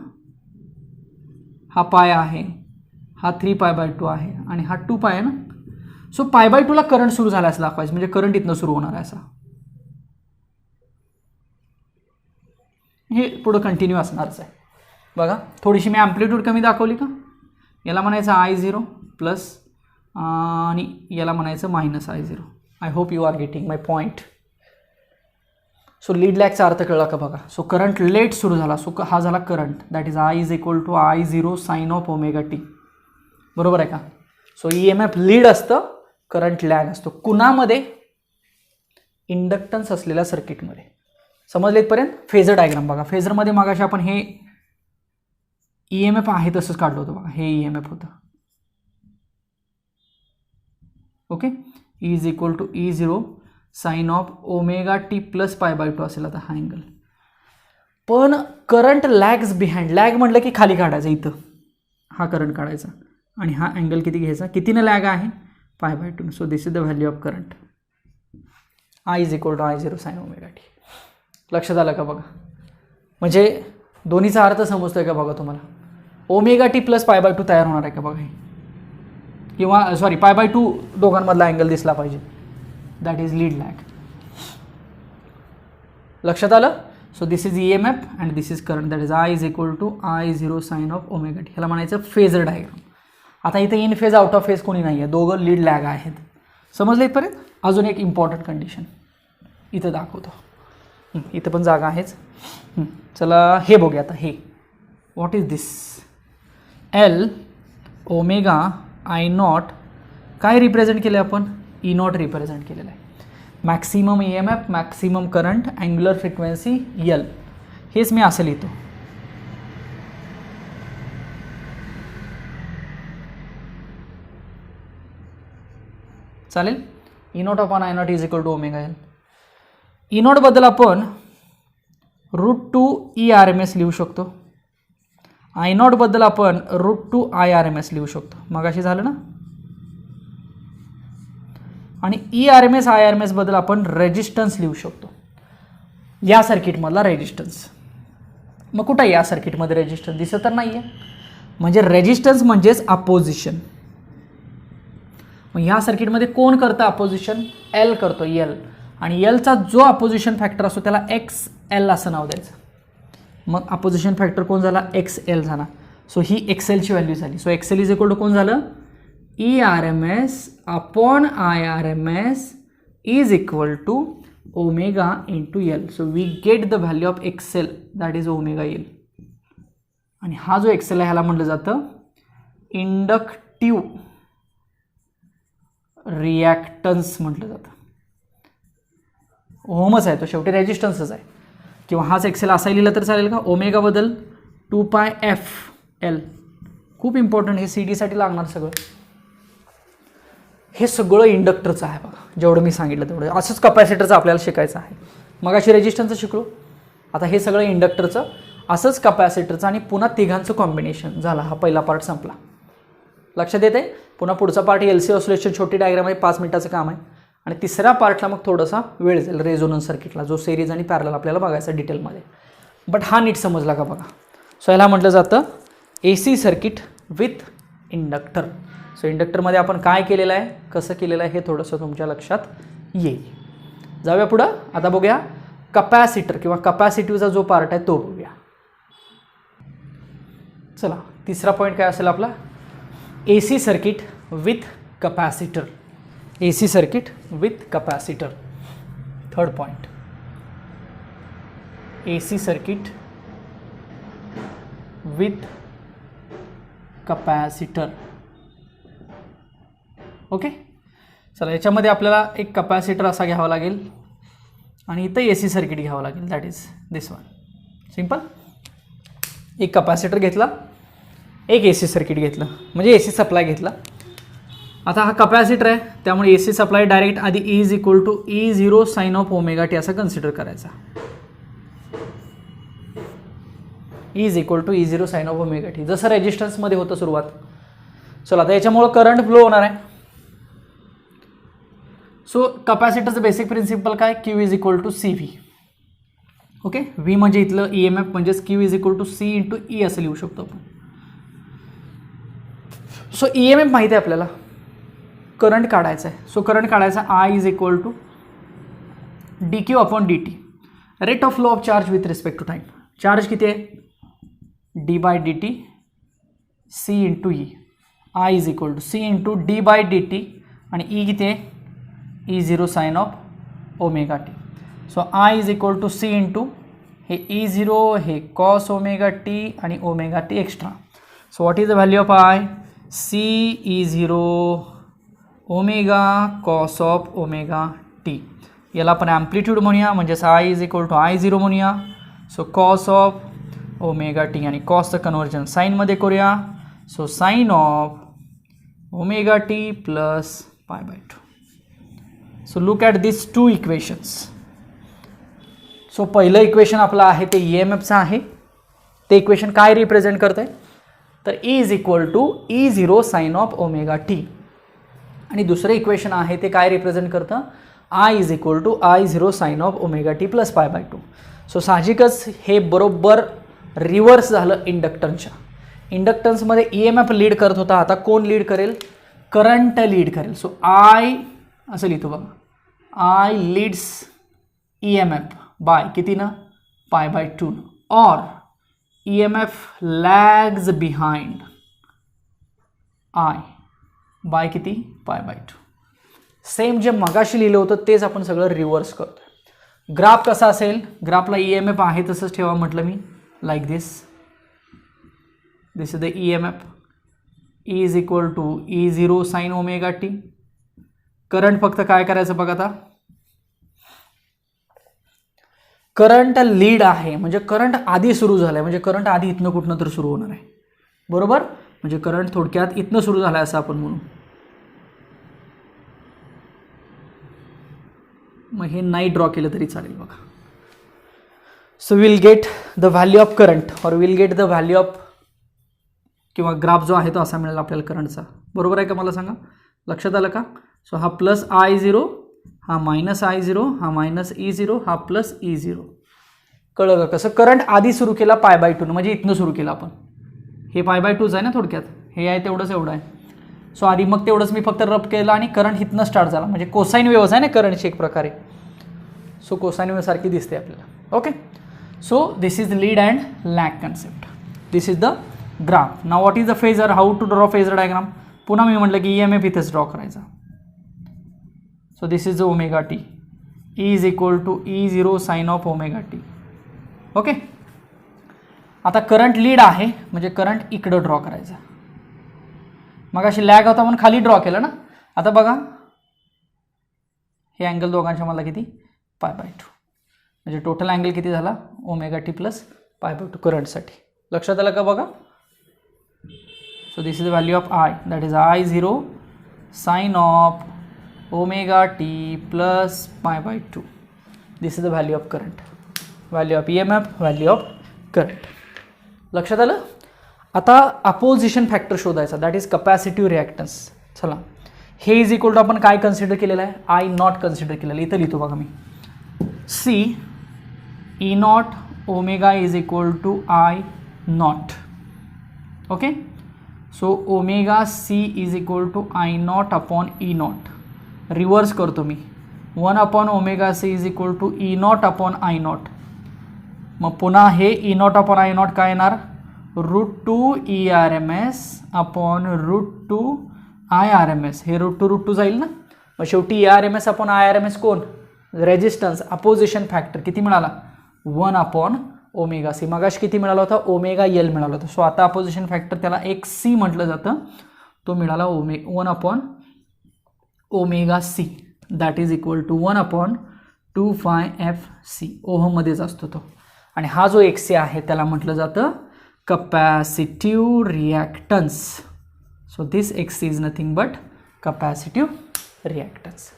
हा पाय आहे, हा 3π/2 आहे आणि हा 2π आहे ना. सो π/2ला करंट सुरू झाला असं दाखवायचं, म्हणजे करंट इथनं सुरू होणार आहे असा. हे पुढं कंटिन्यू असणारच आहे बघा. थोडीशी मी ॲम्प्लिट्यूड कमी दाखवली का, याला म्हणायचं I0 प्लस आणि याला म्हणायचं -I0. I hope you are getting my point. So lead लॅगचा अर्थ कळला का बघा. सो करंट लेट सुरू झाला, सो हा झाला current, that is I is equal to I0 sine of ω t. बरोबर आहे का? सो EMF लीड असतं, करंट लॅग असतो. कुणामध्ये? इंडक्टन्स असलेल्या सर्किटमध्ये. समजले इथपर्यंत? फेजर डायग्राम बघा. फेजरमध्ये मागाशी आपण हे EMF आहे तसंच काढलं होतं बघा, हे EMF होतं. Okay, E is equal to E0 sine of ω t plus π/2 असेल आता हा अँगल. पण करंट लॅग्स बिहाइंड. लॅग म्हटलं की खाली काढायचं, इथं हा करंट काढायचा आणि हा अँगल किती घ्यायचा, कितीनं लॅग आहे? π/2. So this is the value of current. I is equal to I0 sine ω t. लक्षात आलं का बघा? म्हणजे दोन्हीचा अर्थ समजतोय का बघा तुम्हाला? ω t प्लस π/2 तयार होणार आहे का बघा, किंवा सॉरी π/2 दोघांमधला अँगल दिसला पाहिजे, दॅट इज लीड लॅग. लक्षात आलं? So this is EMF and this is current, that is I is equal to I0 sine of ω t. ह्याला म्हणायचं फेजर डायग्राम. आता इथे in phase out of phase कोणी नाही आहे, दोघं लीड लॅग आहेत. समजलं इथपर्यंत? अजून एक इम्पॉर्टंट कंडिशन इथं दाखवतो. इथं पण जागा आहेच. चला हे बघूया आता. हे what is this? L ω I0 काय रिप्रेझेंट केलं आपण? E0 रिप्रेझेंट केलेलं आहे. Maximum EMF, maximum current, angular frequency L. हेच मी असं लिहितो. चालेल? E0 upon I0 is equal to ω L. E0 बद्दल आपण √2 लिहू शकतो. I0 बद्दल आपण √2 लिहू शकतो. मगाशी झालं ना. आणि ERMS बद्दल आपण रेजिस्टन्स लिहू शकतो, या सर्किटमधला रेजिस्टन्स. मग कुठं आहे या सर्किटमध्ये रेजिस्टन्स? दिसत तर नाही आहे. म्हणजे रेजिस्टन्स म्हणजेच अपोजिशन. मग ह्या सर्किटमध्ये कोण करतं अपोजिशन? L करतो, L. आणि Lचा जो अपोजिशन फॅक्टर असतो त्याला XL असं नाव द्यायचं. मग अपोजिशन फॅक्टर कोण झाला? XL झाला. सो ही XLची व्हॅल्यू झाली. So XL is equal to कोण झालं? ERMS upon IRMS is equal to ω into L. So we get the value of XL, that is ω/L. आणि हा जो XL आहे ह्याला म्हटलं जातं इंडक्टिव्ह रिॲक्टन्स म्हटलं जातं. ओहमच आहे तो, शेवटी रेजिस्टन्सच आहे. किंवा हाच XL असा लिहिला तर चालेल का? ω बदल 2πfL. खूप इम्पॉर्टंट, हे CD साठी लागणार सगळं. हे सगळं इंडक्टरचं आहे बघा, जेवढं मी सांगितलं तेवढं. असंच कपॅसिटरचं आपल्याला शिकायचं आहे. मग अशी रेजिस्टन्सचं शिकलो, आता हे सगळं इंडक्टरचं, असंच कपॅसिटरचं आणि पुन्हा तिघांचं कॉम्बिनेशन झालं. हा पहिला पार्ट संपला. लक्षात येते? पुन्हा पुढचा पार्ट LC ऑसिलेशन, छोटी डायग्राम आहे, 5 मिनिटाचं काम आहे. आणि तिसऱ्या पार्टला मग थोडासा वेळ जाईल रेझोनन्स सर्किटला, जो सिरीज आणि पॅरलल आपल्याला बघायचा डिटेलमध्ये. बट हा नीट समजला का बघा. सो याला म्हटलं जातं AC circuit with inductor. So इंडक्टरमध्ये आपण काय केलेलं आहे, कसं केलेलं आहे हे थोडंसं तुमच्या लक्षात येईल. जाऊया पुढं. आता बघूया कपॅसिटर किंवा कपॅसिटिव्हचा जो पार्ट आहे तो बघूया. चला, तिसरा पॉईंट काय असेल आपला? AC circuit with capacitor. AC circuit with capacitor. Third point, AC circuit with capacitor. Okay, चला याच्यामध्ये आपल्याला एक कपॅसिटर असा घ्यावा लागेल आणि इथं AC सर्किट घ्यावं लागेल, that is this one. Simple. एक कपॅसिटर घेतला, एक AC सर्किट घेतलं, म्हणजे AC सप्लाय घेतला. आता हा कपॅसिटर आहे, त्यामुळे AC सप्लाय डायरेक्ट आधी E is equal to E0 sine of ω t असं कन्सिडर करायचा. Is equal to E0 sine of omega t, जसं रेजिस्टन्समध्ये होतं सुरुवात. चला आता याच्यामुळं करंट फ्लो होणार आहे. सो कपॅसिटरचं बेसिक प्रिन्सिपल काय, Q is equal to C V. Okay, V म्हणजे इथलं EMF म्हणजेच Q is equal to C into E असं लिहू शकतो आपण. सो EMF माहिती आहे आपल्याला, करंट काढायचा आहे. सो करंट काढायचा I is equal to d Q upon d t, rate of flow of charge with respect to time. Charge किती आहे, d by d t C into E. I is equal to C into d by d t आणि ई किती आहे, E0 sine of omega t. So I is equal to C into हे E0 हे कॉस ओमेगा टी आणि omega T extra. So what is the value of I, C E0 omega cos of omega t. याला आपण ॲम्प्लिट्यूड म्हणूया, म्हणजेच I is equal to I0 म्हणूया. So cos of omega t आणि कॉसचं कन्वर्जन साईनमध्ये करूया. So sine of omega t plus pi by 2. So look at this two equations. सो पहिलं इक्वेशन आपलं आहे ते EMFचं आहे. ते इक्वेशन काय रिप्रेझेंट करतं आहे, तर E is equal to E0 sine of omega t. आणि दुसरं इक्वेशन आहे ते काय रिप्रेझेंट करतं, I is equal to I0 sine of omega t plus pi by 2. सो साहजिकच हे बरोबर रिव्हर्स झालं इंडक्टन्सच्या. इंडक्टन्समध्ये EMF लीड करत होता, आता कोण लीड करेल, करंट लीड करेल. सो आय असं लिहितो बघा, आय लीड्स EMF बाय किती ना, पाय बाय 2, और EMF लॅग्स बिहाइंड आय बाय किती, पाय बाय 2. सेम जे मगाशी लिहिलं होतं तेच आपण सगळं रिव्हर्स करतो. ग्राफ कसा असेल, ग्राफला EMF आहे तसंच ठेवा म्हटलं मी, like this. This is the EMF. E is equal to E0 sine omega t. Current फक्त काय करायचं बघा, आता करंट लीड आहे म्हणजे करंट आधी सुरू झालं आहे, म्हणजे करंट आधी इथनं कुठनं तर सुरू होणार आहे, बरोबर. म्हणजे करंट थोडक्यात इथनं सुरू झालं आहे असं आपण म्हणू. मग हे नाही ड्रॉ केलं तरी चालेल बघा. So will get the value of current or will get the value of, किंवा ग्राफ जो आहे तो असा मिळेल आपल्याला करंटचा, बरोबर आहे का, मला सांगा, लक्षात आलं का. सो हा प्लस I0, हा मायनस I0, हा मायनस E0, हा प्लस E0. कळलं का कसं, करंट आधी सुरू केला पाय बाय 2, म्हणजे इथनं सुरू केलं आपण. हे पाय बाय 2 आहे ना थोडक्यात, हे आहे तेवढंच एवढं आहे. सो आधी मग तेवढंच मी फक्त रब केलं आणि करंट इथनं स्टार्ट झाला, म्हणजे कोसाईन वेव्हज आहे ना करंटची एक प्रकारे. सो कोसाईन वेव्ह सारखी दिसते आपल्याला. Okay, so this is lead and lag concept. This is the graph. Now what is the phasor, how to draw phasor diagram. पुन्हा मी म्हटलं की EMF इथेच ड्रॉ करायचा. So this is the omega t. E is equal to E0 sine of omega t. Okay, आता करंट लीड आहे म्हणजे करंट इकडं ड्रॉ करायचा. मग अशी लॅग होता म्हणून खाली ड्रॉ केलं ना. आता बघा हे अँगल दोघांच्या मला किती, पाय बाय 2, म्हणजे टोटल अँगल किती झाला, omega t plus pi by 2 करंटसाठी. लक्षात आलं का बघा. So this is the value of I, that is I0 sine of omega t plus pi by 2. This is the value of current, value of EMF, value of current. लक्षात आलं. आता अपोजिशन फॅक्टर शोधायचा, दॅट इज कपॅसिटिव्ह रिॲक्टन्स. चला, हे इज इक्वल टू आपण काय कन्सिडर केलेलं आहे, आय नॉट कन्सिडर केलेलं आहे. इथं लिहितो बघा मी, C E naught omega is equal to I naught. Okay, so omega C is equal to I naught upon E naught. Reverse करतो मी, 1 upon omega C is equal to E naught upon I naught. मग पुन्हा हे E naught upon I naught काय येणार, √2 ERMS अपॉन √2 IRMS. हे √2 जाईल ना. मग शेवटी ERMS अपॉन IRMS कोण, रेजिस्टन्स, अपोजिशन फॅक्टर किती मिळाला, 1 अपॉन ओमेगा सी. मगाशी किती मिळाला होता, ओमेगा एल मिळाला होता. सो आता अपोजिशन फॅक्टर त्याला एक सी म्हटलं जातं, तो मिळाला 1 upon omega C, that is equal to 1 upon 2πfc. ओहममध्येच असतो तो. आणि हा जो XC आहे त्याला म्हटलं जातं capacitive reactance. So this XC is nothing but capacitive reactance.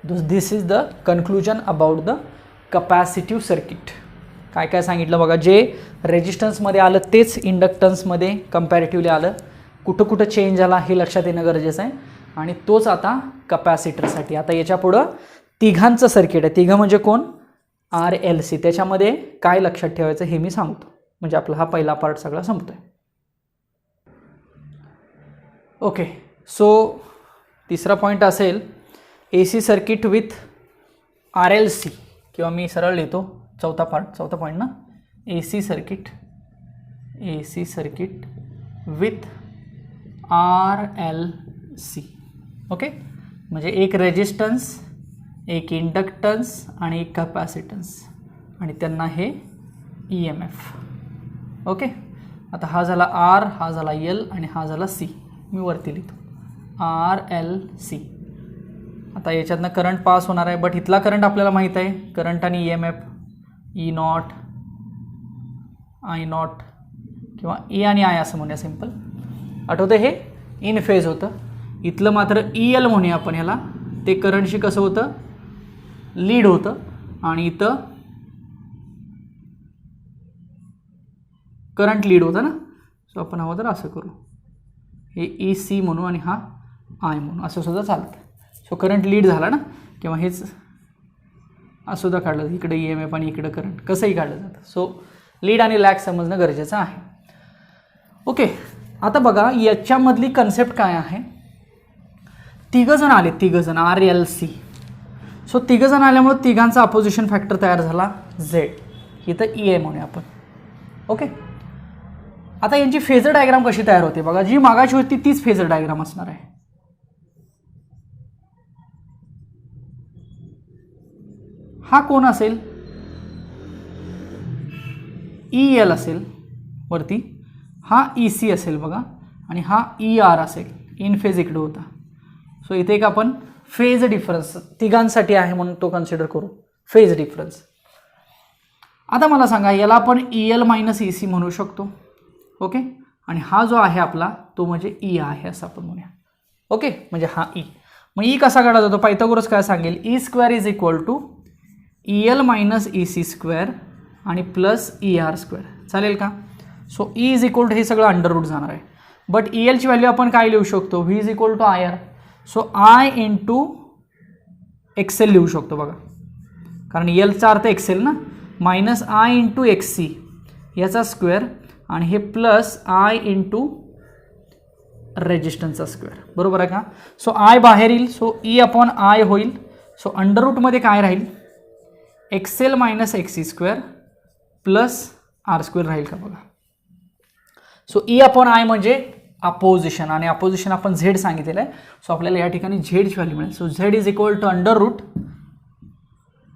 This is the conclusion about the capacitive circuit. काय काय सांगितलं बघा. जे रेजिस्टन्समध्ये आलं तेच इंडक्टन्समध्ये कंपॅरेटिव्हली आलं. कुठं कुठं चेंज झाला हे लक्षात येणं गरजेचं आहे. आणि तोच आता कपॅसिटरसाठी. आता याच्या पुढं तिघांचं सर्किट आहे. तिघं म्हणजे कोण? RLC. त्याच्यामध्ये काय लक्षात ठेवायचं हे मी सांगतो, म्हणजे आपला हा पहिला पार्ट सगळा संपतोय. ओके, सो तिसरा पॉईंट असेल AC सर्किट विथ RLC, किंवा मी सरळ लिहितो चौथा पॉईंट ना, AC circuit with RLC. Okay, म्हणजे एक रेजिस्टन्स, एक इंडक्टन्स आणि एक कॅपॅसिटन्स, आणि त्यांना हे EMF. ओके, आता हा झाला R, हा झाला L आणि हा झाला C. मी वरती लिहितो RLC. आता याच्यातनं करंट पास होणार आहे, बट इथला करंट आपल्याला माहीत आहे. करंट आणि EMF E0, I0 किंवा E आणि I असं म्हणूया सिम्पल. आठवतं हे इन फेज होतं. इथलं मात्र EL म्हणूया आपण ह्याला. ते करंटशी कसं होतं? लीड होतं. आणि इथं करंट लीड होतं ना. सो आपण हवं तर असं करू, हे EC म्हणू आणि हा I म्हणू, असं सुद्धा चालतं. सो करंट लीड झाला ना, किंवा हेच असं सुद्धा काढलं, इकडे EMF आणि इकडे करंट, कसंही काढलं जातं. सो लीड आणि लॅग समजणं गरजेचं आहे. ओके, आता बघा याच्यामधली कन्सेप्ट काय आहे. तिघंजण आले, तिघंजण RLC. सो तिघंजण आल्यामुळे तिघांचा अपोजिशन फॅक्टर तयार झाला Z. इथं EA म्हणूया आपण. ओके, आता यांची फेजर डायग्राम कशी तयार होते बघा. जी मागाची होती तीच फेजर डायग्राम असणार आहे. हा कोण असेल? EL असेल वरती, हा EC असेल बघा, आणि हा ER असेल. इन फेज इकडे होता. सो इथे एक आपण फेज डिफरन्स तिघांसाठी आहे म्हणून तो कन्सिडर करू, फेज डिफरन्स. आता मला सांगा, याला आपण EL मायनस EC म्हणू शकतो. ओके, आणि हा जो आहे आपला तो म्हणजे E आहे असं आपण म्हणूया. ओके, म्हणजे हा E. मग E कसा काढला जातो? पायथागोरस काय सांगेल? E² is equal to EL minus EC² आणि प्लस ER². चालेल का? So E is equal to, हे सगळं अंडर रूट जाणार आहे. बट EL ची व्हॅल्यू आपण काय लिहू शकतो? V is equal to IR. So I into XL लिहू शकतो बघा, कारण ELचा अर्थ XL ना. मायनस I इंटू XC याचा स्क्वेअर, आणि हे प्लस I इंटू रेजिस्टन्सचा स्क्वेअर. बरोबर आहे का? सो I बाहेर येईल, सो E अपॉन I होईल. सो अंडर रूटमध्ये काय राहील? XL minus XC² plus R² राहील का बघा. सो E अपॉन I म्हणजे अपोजिशन, आणि अपोजिशन आपण Z सांगितलेलं आहे. सो आपल्याला या ठिकाणी Z ची व्हॅल्यू मिळेल. So Z is equal to under root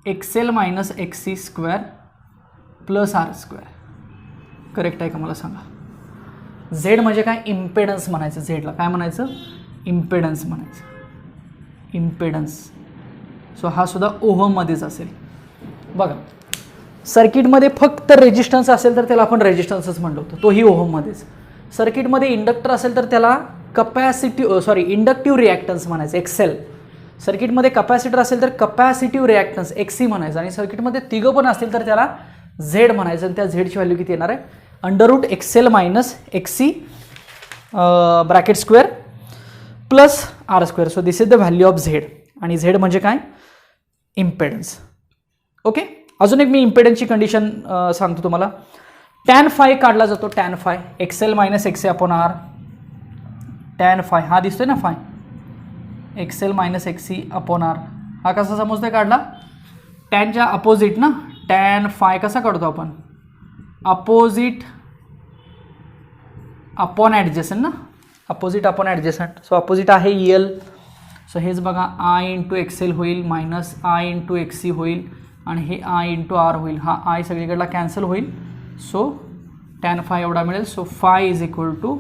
XL minus XC² plus R². Correct आहे का मला सांगा? Z म्हणजे काय? इम्पेडन्स म्हणायचं. झेडला काय म्हणायचं? इम्पेडन्स म्हणायचं. इम्पेडन्स. सो हा सुद्धा ओहममध्येच असेल बघा. सर्किटमध्ये फक्त रेजिस्टन्स असेल तर त्याला आपण रेजिस्टन्सच म्हणलो होतो, तोही ओहममध्येच. सर्किटमध्ये इंडक्टर असेल तर त्याला इंडक्टिव्ह रिॲक्टन्स म्हणायचं, XL. सर्किटमध्ये कपॅसिटर असेल तर कपॅसिटिव्ह रिॲक्टन्स XC म्हणायचं. आणि सर्किटमध्ये तिघं पण असतील तर त्याला Z म्हणायचं. आणि त्या झेडची व्हॅल्यू किती येणार आहे? Under root XL minus XC bracket square plus R². So this is the value of Z. आणि Z म्हणजे काय? इम्पेडन्स. ओके, अजून एक मी इम्पेडन्सची कंडिशन सांगतो तुम्हाला. टॅन फाय काढला जातो. Tan phi XL minus XC upon R. Tan phi हा दिसतोय ना, phi XL minus XC upon R. हा कसा समजतोय काढला? टॅनच्या अपोजिट ना. टॅन फाय कसा काढतो आपण? अपोजिट अपॉन ॲडजसंट ना. Opposite upon adjacent. So opposite आहे EL. सो हेच बघा, I इंटू XL होईल मायनस I इंटू XC होईल, आणि हे I इंटू R होईल. हा I सगळीकडला कॅन्सल होईल. सो टॅन फाय एवढा मिळेल. So phi is equal to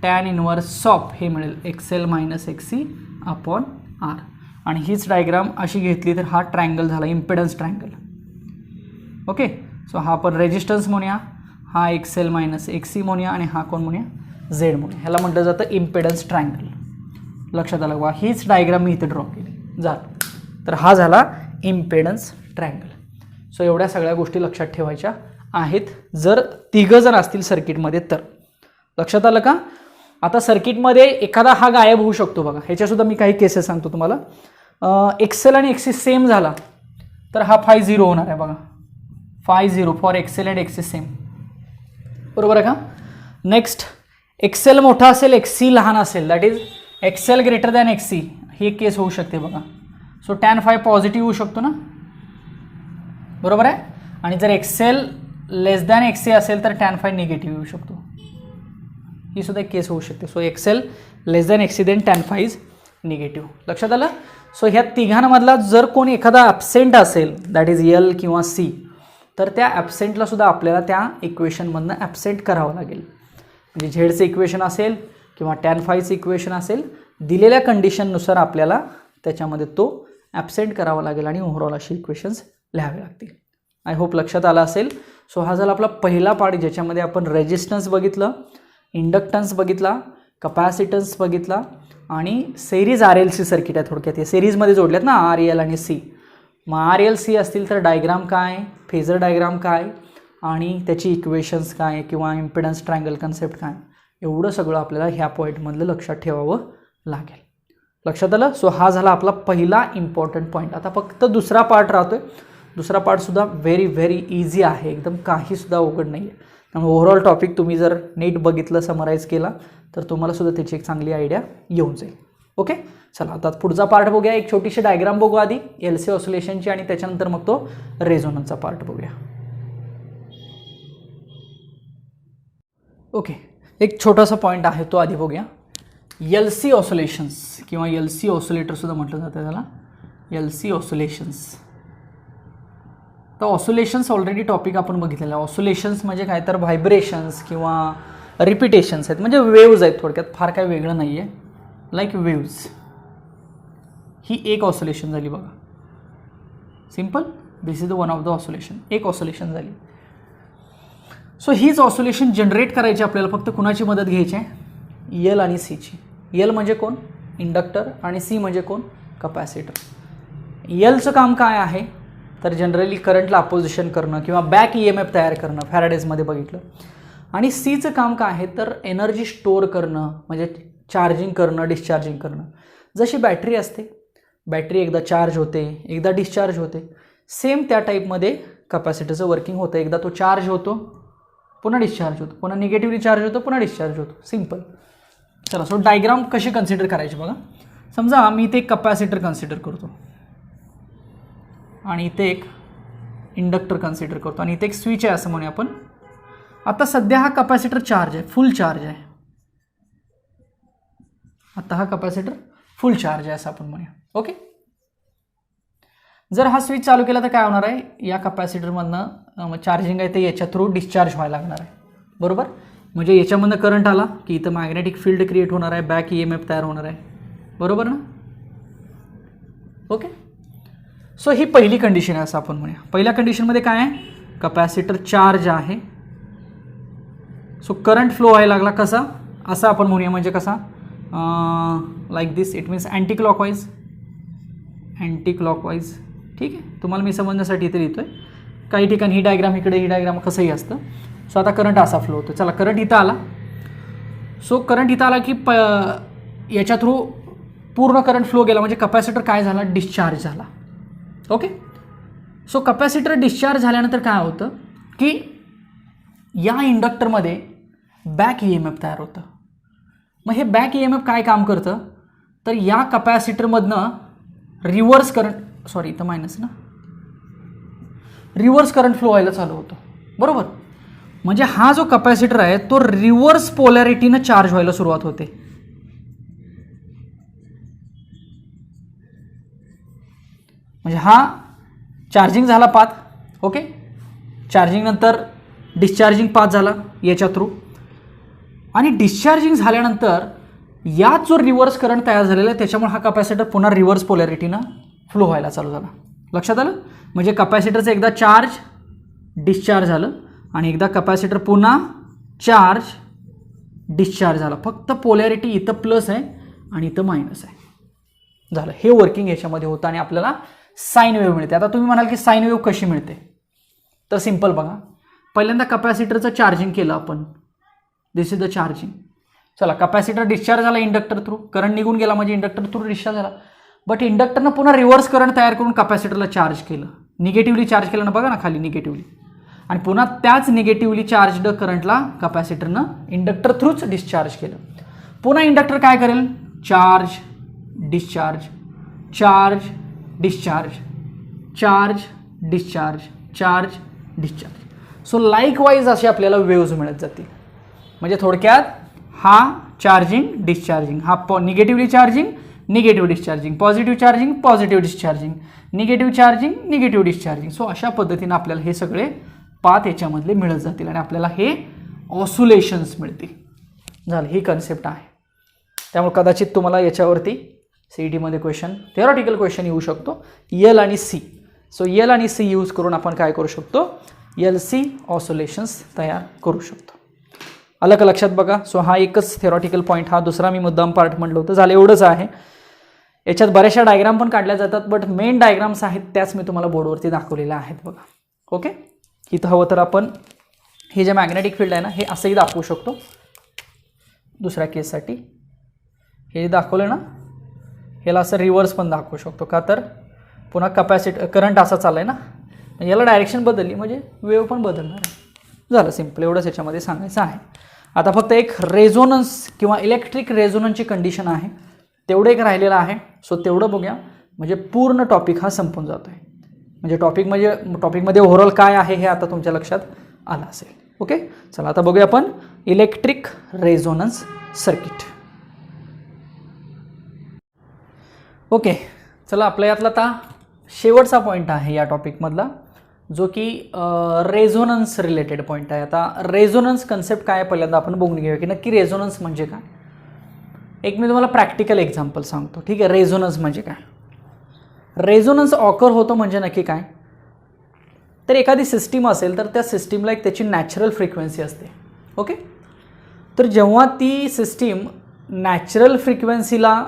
tan inverse of हे मिळेल XL minus XC upon R. आणि हीच डायग्राम अशी घेतली तर हा ट्रायंगल झाला, इम्पेडन्स ट्रायंगल. ओके, सो हा आपण रेजिस्टन्स म्हणूया, हा XL मायनस XC म्हणूया, आणि हा कोण म्हणूया? Z म्हणूया. ह्याला म्हटलं जातं इम्पेडन्स ट्रायंगल. लक्षात आलं बघा, हीच डायग्राम मी इथे ड्रॉ केली. झालं, तर हा झाला इम्पेडन्स ट्रायंगल. सो एवढ्या सगळ्या गोष्टी लक्षात ठेवायच्या आहेत जर तिघं जर असतील सर्किटमध्ये तर. लक्षात आलं का? आता सर्किटमध्ये एखादा हा गायब होऊ शकतो बघा. ह्याच्यासुद्धा मी काही केसेस सांगतो तुम्हाला. एक्सेल आणि एक्सिस सेम झाला तर हा फाय 0 होणार आहे बघा. Phi 0 for XL and XC same. बरोबर आहे का? नेक्स्ट, एक्सेल मोठा असेल एक्सी लहान असेल, that is XL greater than XC, ही एक केस होऊ शकते बघा. सो टॅन फाय पॉझिटिव्ह होऊ शकतो ना, बरोबर आहे. आणि जर एक्सेल लेस दॅन एक्सी असेल तर टॅन फाय निगेटिव्ह येऊ शकतो, ही सुद्धा एक केस होऊ शकते. So XL less than XC then tan phi is negative. लक्षात आलं? सो ह्या तिघांमधला जर कोणी एखादा ॲब्सेंट असेल, दॅट इज एल किंवा सी, तर त्या ॲब्सेंटला सुद्धा आपल्याला त्या इक्वेशनमधनं ॲब्सेंट करावं लागेल. म्हणजे झेडचं इक्वेशन असेल किंवा टॅन फायचं इक्वेशन असेल, दिलेल्या कंडिशननुसार आपल्याला त्याच्यामध्ये तो ॲब्सेंट करावा लागेल आणि ओव्हरऑल अशी इक्वेशन्स लिहावे लागतील. आय होप लक्षात आलं असेल. सो हा झाला आपला पहिला पार्ट, ज्याच्यामध्ये आपण रेजिस्टन्स बघितलं, इंडक्टन्स बघितला, कपॅसिटन्स बघितला आणि सेरीज RLC सर्किट आहे थोडक्यात. हे सेरीजमध्ये जोडल्यात ना RL आणि C. मग RLC असतील तर डायग्राम काय, फेजर डायग्राम काय आणि त्याची इक्वेशन्स काय किंवा इम्पिडन्स ट्रायंगल कन्सेप्ट काय, एवढं सगळं आपल्याला ह्या पॉईंटमधलं लक्षात ठेवावं लागेल. लक्षात आलं? सो हा झाला आपला पहिला इम्पॉर्टंट पॉईंट. आता फक्त दुसरा पार्ट राहतोय. दुसरा पार्टसुद्धा व्हेरी व्हेरी इझी आहे, एकदम काहीसुद्धा अवघड नाही आहे. त्यामुळे ओव्हरऑल टॉपिक तुम्ही जर नीट बघितलं, समराईज केला तर तुम्हाला सुद्धा त्याची एक चांगली आयडिया येऊन जाईल. ओके, चला आता पुढचा पार्ट बघूया. एक छोटीशी डायग्राम बघू आधी LC ऑसिलेशनची आणि त्याच्यानंतर मग तो रेझोनन्सचा पार्ट बघूया. ओके, एक छोटासा पॉईंट आहे तो आधी बघूया. LC ऑसिलेशन्स किंवा LC ऑसिलेटर सुद्धा म्हटलं जातं त्याला, LC ऑसिलेशन्स. तर ऑसिलेशन्स ऑलरेडी टॉपिक आपण बघितलेला आहे. ऑसिलेशन्स म्हणजे काय तर व्हायब्रेशन्स किंवा रिपिटेशन्स आहेत, म्हणजे वेव्ज आहेत थोडक्यात, फार काय वेगळं नाही आहे. लाईक वेव्ज, ही एक ऑसिलेशन झाली बघा. Simple, this is the one of the oscillation. एक ऑसिलेशन झाली. सो हीच ऑसिलेशन जनरेट करायची आपल्याला, फक्त कुणाची मदत घ्यायची आहे? एल आणि सीची. एल म्हणजे कोण? इंडक्टर. आणि सी म्हणजे कोण? कपॅसिटर. एलचं काम काय आहे तर जनरली करंटला अपोजिशन करणं किंवा बॅक EMF तयार करणं, फॅराडेजमध्ये बघितलं. आणि सीचं काम काय आहे तर एनर्जी स्टोअर करणं, म्हणजे चार्जिंग करणं, डिस्चार्जिंग करणं. जशी बॅटरी असते, बॅटरी एकदा चार्ज होते एकदा डिस्चार्ज होते, सेम त्या टाईपमध्ये कपॅसिटरचं वर्किंग होतं. एकदा तो चार्ज होतो पुन्हा डिस्चार्ज होतो, पुन्हा निगेटिव्हली चार्ज होतो, पुन्हा डिस्चार्ज होतो. सिम्पल. चला, सो डायग्राम कशी कन्सिडर करायची बघा. समजा मी इथे एक कपॅसिटर कन्सिडर करतो आणि इथे एक इंडक्टर कन्सिडर करतो आणि इथे एक स्विच आहे असं म्हणूया आपण. आता सध्या हा कपॅसिटर चार्ज आहे, फुल चार्ज आहे. आता हा कपॅसिटर फुल चार्ज आहे असं आपण म्हणूया. ओके, जर हा स्विच चालू केला तर काय होणार आहे? या कपॅसिटरमधनं चार्जिंग आहे ते याच्या थ्रू डिस्चार्ज व्हायला लागणार आहे, बरोबर. म्हणजे याच्यामधनं करंट आला की इथं मॅग्नेटिक फील्ड क्रिएट होणार आहे, बॅक EMF तयार होणार आहे, बरोबर ना. ओके, सो ही पहिली कंडिशन आहे असं आपण म्हणूया. पहिल्या कंडिशनमध्ये काय आहे? कपॅसिटर चार्ज आहे. सो करंट फ्लो व्हायला लागला, कसा? असं आपण म्हणूया, म्हणजे कसा? Like this. It means anti clockwise. Anti clockwise, ठीक आहे. तुम्हाला मी समजण्यासाठी इथे लिहितो आहे. काही ठिकाणी ही डायग्राम इकडे, ही डायग्राम कसंही असतं. सो आता करंट असा फ्लो होतो. चला, करंट इथं आला. सो करंट इथं आला की याच्या थ्रू पूर्ण करंट फ्लो गेला, म्हणजे कपॅसिटर काय झाला? डिस्चार्ज झाला. ओके, सो कपॅसिटर डिस्चार्ज झाल्यानंतर काय होतं की या इंडक्टरमध्ये बॅक EMF तयार होतं. मग हे बॅक EMF काय काम करतं तर या कपॅसिटरमधनं रिव्हर्स करंट, सॉरी इथं मायनस ना, रिव्हर्स करंट फ्लो व्हायला चालू होतं, बरोबर. म्हणजे हा जो कपॅसिटर आहे तो रिव्हर्स पोलॅरिटीनं चार्ज व्हायला सुरुवात होते. म्हणजे हा चार्जिंग झाला पाथ, ओके. चार्जिंग नंतर डिस्चार्जिंग पाथ झाला याच्या थ्रू, आणि डिस्चार्जिंग झाल्यानंतर यात जो रिव्हर्स करंट तयार झालेला आहे त्याच्यामुळे हा कपॅसिटर पुन्हा रिव्हर्स पोलॅरिटीनं फ्लो व्हायला चालू झाला. लक्षात आलं? म्हणजे कपॅसिटरचं एकदा चार्ज डिस्चार्ज झालं आणि एकदा कपॅसिटर पुन्हा चार्ज डिस्चार्ज झाला. फक्त पोलॅरिटी इथं प्लस आहे आणि इथं मायनस आहे. झालं, हे वर्किंग याच्यामध्ये होतं आणि आपल्याला साईन वेव्ह मिळते. आता तुम्ही म्हणाल की साईन वेव्ह कशी मिळते? तर सिम्पल बघा, पहिल्यांदा कॅपॅसिटरचं चार्जिंग केलं आपण, दिस इज द चार्जिंग. चला, कॅपॅसिटर डिस्चार्ज झाला इंडक्टर थ्रू, करंट निघून गेला म्हणजे इंडक्टर थ्रू डिस्चार्ज झाला. बट इंडक्टरनं पुन्हा रिव्हर्स करंट तयार करून कॅपॅसिटरला चार्ज केलं, निगेटिव्हली चार्ज केलं ना, बघा ना खाली निगेटिव्हली, आणि पुन्हा त्याच निगेटिव्हली चार्जड करंटला कॅपॅसिटरनं इंडक्टर थ्रूच डिस्चार्ज केलं. पुन्हा इंडक्टर काय करेल, charge discharge, charge discharge, charge discharge, charge discharge. So likewise असे आपल्याला वेव्ज मिळत जातील. म्हणजे थोडक्यात हा चार्जिंग डिस्चार्जिंग, हा negatively charging negative discharging, positive charging positive discharging, negative charging negative discharging. So अशा पद्धतीने आपल्याला हे सगळे पाथ याच्यामधले मिळत जातील आणि आपल्याला हे ऑसुलेशन्स मिळतील. झालं, ही कन्सेप्ट आहे. त्यामुळे कदाचित तुम्हाला याच्यावरती CETमध्ये क्वेश्चन, थिअरॉटिकल क्वेश्चन येऊ शकतो, यल आणि सी. सो यल आणि सी यूज करून आपण काय करू शकतो, LC ऑसोलेशन्स तयार करू शकतो. आलं का लक्षात बघा. सो हा एकच थिअरॉटिकल पॉईंट, हा दुसरा मी मुद्दाम पार्ट म्हटलं होतं. झालं, एवढंच आहे. याच्यात बऱ्याचशा डायग्राम पण काढल्या जातात, बट मेन डायग्राम्स आहेत त्याच मी तुम्हाला बोर्डवरती दाखवलेल्या आहेत बघा. ओके, इथं हवं तर आपण हे जे मॅग्नेटिक फील्ड आहे ना, हे असंही दाखवू शकतो. दुसऱ्या केससाठी हे दाखवलं ना, ह्याला असं रिव्हर्स पण दाखवू शकतो. का तर पुन्हा करंट असा चालला आहे ना, याला डायरेक्शन बदलली म्हणजे वेव्ह पण बदलणार आहे. झालं, सिम्पल, एवढंच याच्यामध्ये सांगायचं आहे. आता फक्त एक रेझोनन्स किंवा इलेक्ट्रिक रेझोनन्सची कंडिशन आहे, तेवढं एक राहिलेलं आहे. सो तेवढं बघूया, म्हणजे पूर्ण टॉपिक हा संपून जातो आहे. म्हणजे टॉपिकमध्ये ओव्हरऑल काय आहे हे आता तुमच्या लक्षात आलं असेल. ओके, चला आता बघूया आपण इलेक्ट्रिक रेझोनन्स सर्किट. ओके, चला, आपल्या यातला आता शेवटचा पॉईंट आहे या टॉपिकमधला, जो की रेझोनन्स रिलेटेड पॉईंट आहे. आता रेझोनन्स कन्सेप्ट काय आहे पहिल्यांदा आपण बघून घेऊया की नक्की रेझोनन्स म्हणजे काय. एक मी तुम्हाला प्रॅक्टिकल एक्झाम्पल सांगतो, ठीक आहे. रेझोनन्स म्हणजे काय, रेझोनन्स ऑकर होतो म्हणजे नक्की काय, तर एखादी सिस्टीम असेल तर त्या सिस्टीमला एक त्याची नॅचरल फ्रिक्वेन्सी असते. ओके, तर जेव्हा ती सिस्टीम नॅचरल फ्रिक्वेन्सीला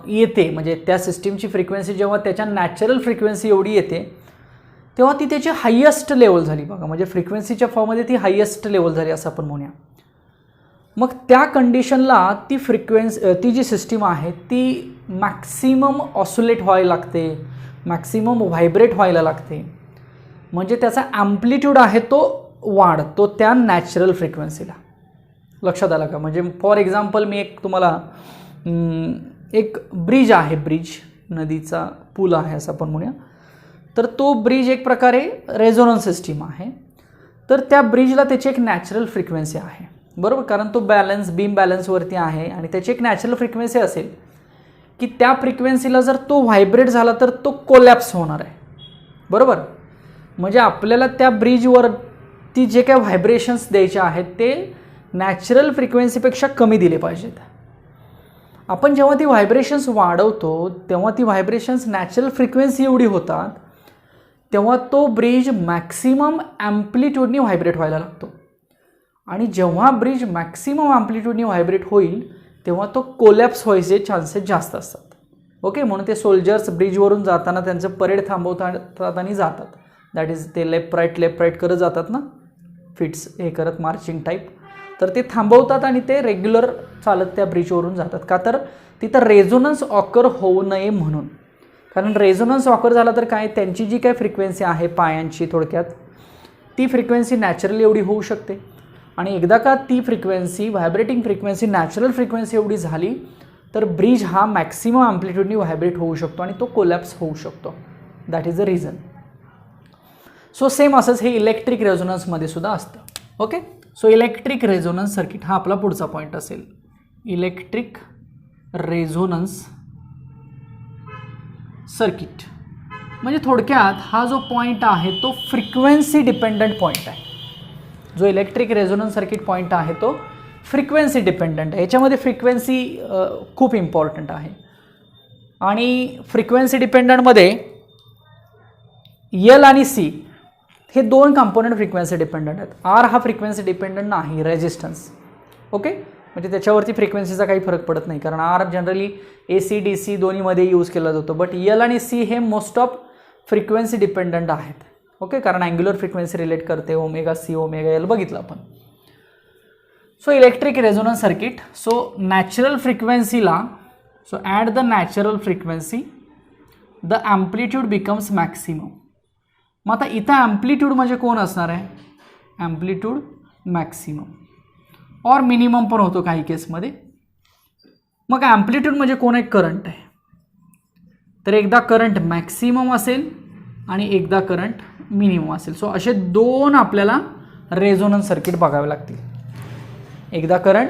येते, म्हणजे त्या सिस्टीमची फ्रिक्वेन्सी जेव्हा त्याच्या नॅचरल फ्रिक्वेन्सी एवढी येते, तेव्हा ती त्याची हायेस्ट लेवल झाली बघा. म्हणजे फ्रिक्वेन्सीच्या फॉर्ममध्ये ती हायेस्ट लेवल झाली असं आपण म्हणूया. मग त्या कंडिशनला ती जी सिस्टीम आहे ती मॅक्सिमम ऑसोलेट व्हायला लागते, मॅक्सिमम व्हायब्रेट व्हायला लागते. म्हणजे त्याचा ॲम्प्लिट्यूड आहे तो वाढतो त्या नॅचरल फ्रिक्वेन्सीला. लक्षात आलं का. म्हणजे फॉर एक्झाम्पल मी एक तुम्हाला एक ब्रिज आहे, ब्रिज नदीचा पूल आहे असं आपण म्हणूया. तर तो ब्रिज एक प्रकारे रेझोनन्स सिस्टीम आहे. तर त्या ब्रिजला त्याची एक नॅचरल फ्रिक्वेन्सी आहे, बरोबर, कारण तो बीम बॅलन्सवरती आहे आणि त्याची एक नॅचरल फ्रिक्वेन्सी असेल की त्या फ्रिक्वेन्सीला जर तो व्हायब्रेट झाला तर तो कोलॅप्स होणार आहे, बरोबर. म्हणजे आपल्याला त्या ब्रिजवरती जे काय व्हायब्रेशन्स द्यायचे आहेत ते नॅचरल फ्रिक्वेन्सीपेक्षा कमी दिले पाहिजेत. आपण जेव्हा ती व्हायब्रेशन्स वाढवतो तेव्हा ती व्हायब्रेशन्स नॅचरल फ्रिक्वेन्सी एवढी होतात, तेव्हा तो ब्रिज मॅक्सिमम ॲम्प्लिट्यूडनी व्हायब्रेट व्हायला लागतो. आणि जेव्हा ब्रिज मॅक्सिमम ॲम्प्लिट्यूडनी व्हायब्रेट होईल तेव्हा तो कोलॅप्स व्हायचे चान्सेस जास्त असतात. ओके, म्हणून ते सोल्जर्स ब्रिजवरून जाताना त्यांचं परेड थांबवतात आणि जातात. दॅट इज ते लेफ्ट राईट करत जातात ना, फिट्स हे करत मार्चिंग टाईप. तर ते थांबवतात आणि ते रेग्युलर चालत त्या ब्रिजवरून जातात. का तर तिथं रेझोनन्स ऑकर होऊ नये म्हणून. कारण रेझोनन्स ऑकर झाला तर काय, त्यांची जी काय फ्रिक्वेन्सी आहे पायांची, थोडक्यात ती फ्रिक्वेन्सी नॅचरली एवढी होऊ शकते. आणि एकदा का ती frequency vibrating frequency natural frequency एवढी झाली तर ब्रिज हा मॅक्सिमम ॲम्प्लिट्यूडनी व्हायब्रेट होऊ शकतो आणि तो कोलॅप्स होऊ शकतो. That is the reason. So same असंच हे इलेक्ट्रिक रेझोनन्समध्ये सुद्धा असतं. Okay, so electric resonance circuit हा आपला पुढचा पॉईंट असेल. इलेक्ट्रिक रेझोनन्स सर्किट म्हणजे थोडक्यात हा जो पॉईंट आहे तो फ्रिक्वेन्सी डिपेंडंट पॉईंट आहे. जो इलेक्ट्रिक रेझोनन्स सर्किट पॉईंट आहे तो फ्रिक्वेन्सी डिपेंडंट आहे. याच्यामध्ये फ्रिक्वेन्सी खूप इम्पॉर्टंट आहे. आणि फ्रिक्वेन्सी डिपेंडंटमध्ये यल आणि सी हे दोन कंपोनंट फ्रिक्वेन्सी डिपेंडंट आहेत. आर हा फ्रिक्वेन्सी डिपेंडंट नाही, रेजिस्टन्स. ओके, म्हणजे त्याच्यावरती फ्रिक्वेन्सीचा काही फरक पडत नाही, कारण आर जनरली AC DC दोन्हीमध्ये यूज केला जातो. बट यल आणि सी हे मोस्ट ऑफ फ्रिक्वेन्सी डिपेंडंट आहेत. ओके, कारण अँग्युलर फ्रिक्वेन्सी रिलेट करते, ओमेगा सी ओमेगा एल बघितलं आपण. So electric resonance circuit. So natural फ्रिक्वेन्सीला, so at the natural frequency the amplitude becomes maximum. मग आता इथं ॲम्प्लिट्यूड म्हणजे कोण असणार आहे? ॲम्प्लिट्यूड मॅक्सिमम और मिनिमम पण होतो काही केसमध्ये. मग ॲम्प्लिट्यूड म्हणजे कोण आहे? करंट आहे. तर एकदा करंट मॅक्सिमम असेल आणि एकदा करंट मिनिमम असेल. सो असे दोन आपल्याला रेझोनन्स सर्किट बघावे लागतील. एकदा करंट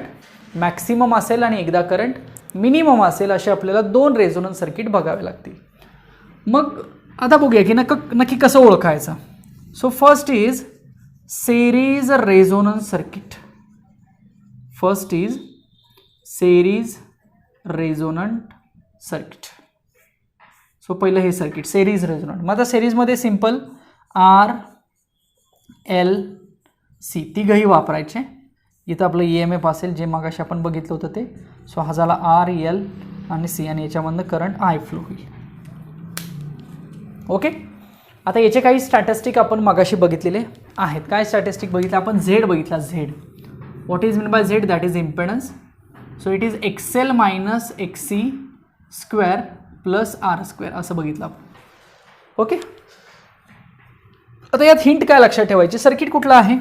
मॅक्सिमम असेल आणि एकदा करंट मिनिमम असेल, असे आपल्याला दोन रेझोनन्स सर्किट बघावे लागतील. मग आता बघूया की नक्की कसं ओळखायचं. So first is series resonance circuit. First is series resonant circuit. So पहिलं हे सर्किट सेरीज रेझोनंट. मग आता सेरीजमध्ये सिंपल आर एल सी तिघही वापरायचे. इथं आपलं EMF असेल जे मगाशी आपण बघितलं होतं ते. सो हा झाला आर एल आणि सी आणि याच्यामधनं करंट आय फ्लो होईल. ओके, आता याचे काही स्टॅटिस्टिक आपण मगाशी बघितलेले आहेत. काय स्टॅटिस्टिक बघितलं आपण? झेड बघितला. Z, what is mean by Z? That is impedance. So it is XL minus XC square plus R square असं बघितलं आपण. ओके, आता यात हिंट काय लक्षात ठेवायची? सर्किट कुठलं आहे?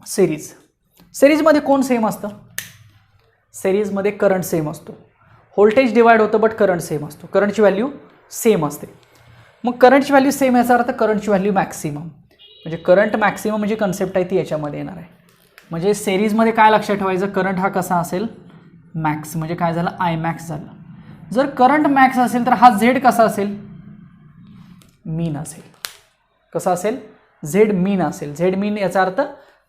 सिरीज. सिरीजमध्ये कोण सेम असतं? सिरीजमध्ये करंट सेम असतो. व्होल्टेज डिवाइड होतं बट करंट सेम असतो. करंटची व्हॅल्यू सेम असते. मग करंटची व्हॅल्यू सेम याचा अर्थ करंटची व्हॅल्यू मॅक्सिमम. म्हणजे करंट मॅक्सिमम म्हणजे कन्सेप्ट आहे ती याच्यामध्ये येणार आहे. म्हणजे सिरीजमध्ये काय लक्षात ठेवायचं? करंट हा कसा असेल? मॅक्स. म्हणजे काय झालं? आय मॅक्स झालं. जर करंट मॅक्स असेल तर हा झेड कसा असेल? मीन असेल. कसा असेल? झेड मीन असेल. झेड मीन याचा अर्थ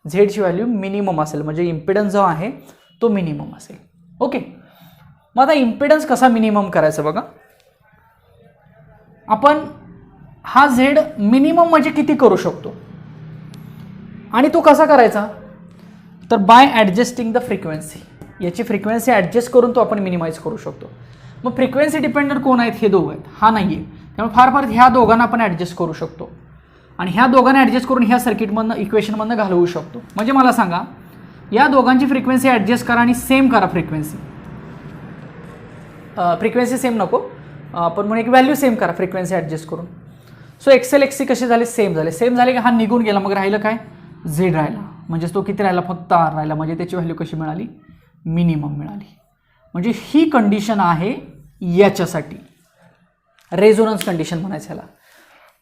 झेडची व्हॅल्यू मिनिमम असेल. म्हणजे इम्पिडन्स जो आहे तो मिनिमम असेल. ओके, मग आता इम्पिडन्स कसा मिनिमम करायचा बघा. आपण हा झेड मिनिमम म्हणजे किती करू शकतो आणि तो कसा करायचा? तर बाय ॲडजस्टिंग द फ्रिक्वेन्सी. याची फ्रिक्वेन्सी ॲडजस्ट करून तो आपण मिनिमाइज करू शकतो. मग फ्रिक्वेन्सी डिपेंडंट कोण आहेत? हे दोघं आहेत. हा नाही आहे. त्यामुळे फार फार ह्या दोघांना आपण ॲडजस्ट करू शकतो आणि ह्या दोघांना ॲडजस्ट करून ह्या सर्किटमधनं इक्वेशनमधनं घालवू शकतो. म्हणजे मला सांगा, या दोघांची फ्रिक्वेन्सी ॲडजस्ट करा आणि सेम करा फ्रिक्वेन्सी. फ्रिक्वेन्सी सेम नको, आपण म्हणून एक व्हॅल्यू सेम करा फ्रिक्वेन्सी ॲडजस्ट करून. सो XL XC कसे झाले? सेम झाले. सेम झाले की हा निघून गेला. मग राहिलं काय? झेड राहिला. म्हणजे तो किती राहिला? फक्त आर राहिला. म्हणजे त्याची व्हॅल्यू कशी मिळाली? मिनिमम मिळाली. म्हणजे ही कंडिशन आहे याच्यासाठी रेझोनन्स कंडिशन म्हणायचं याला.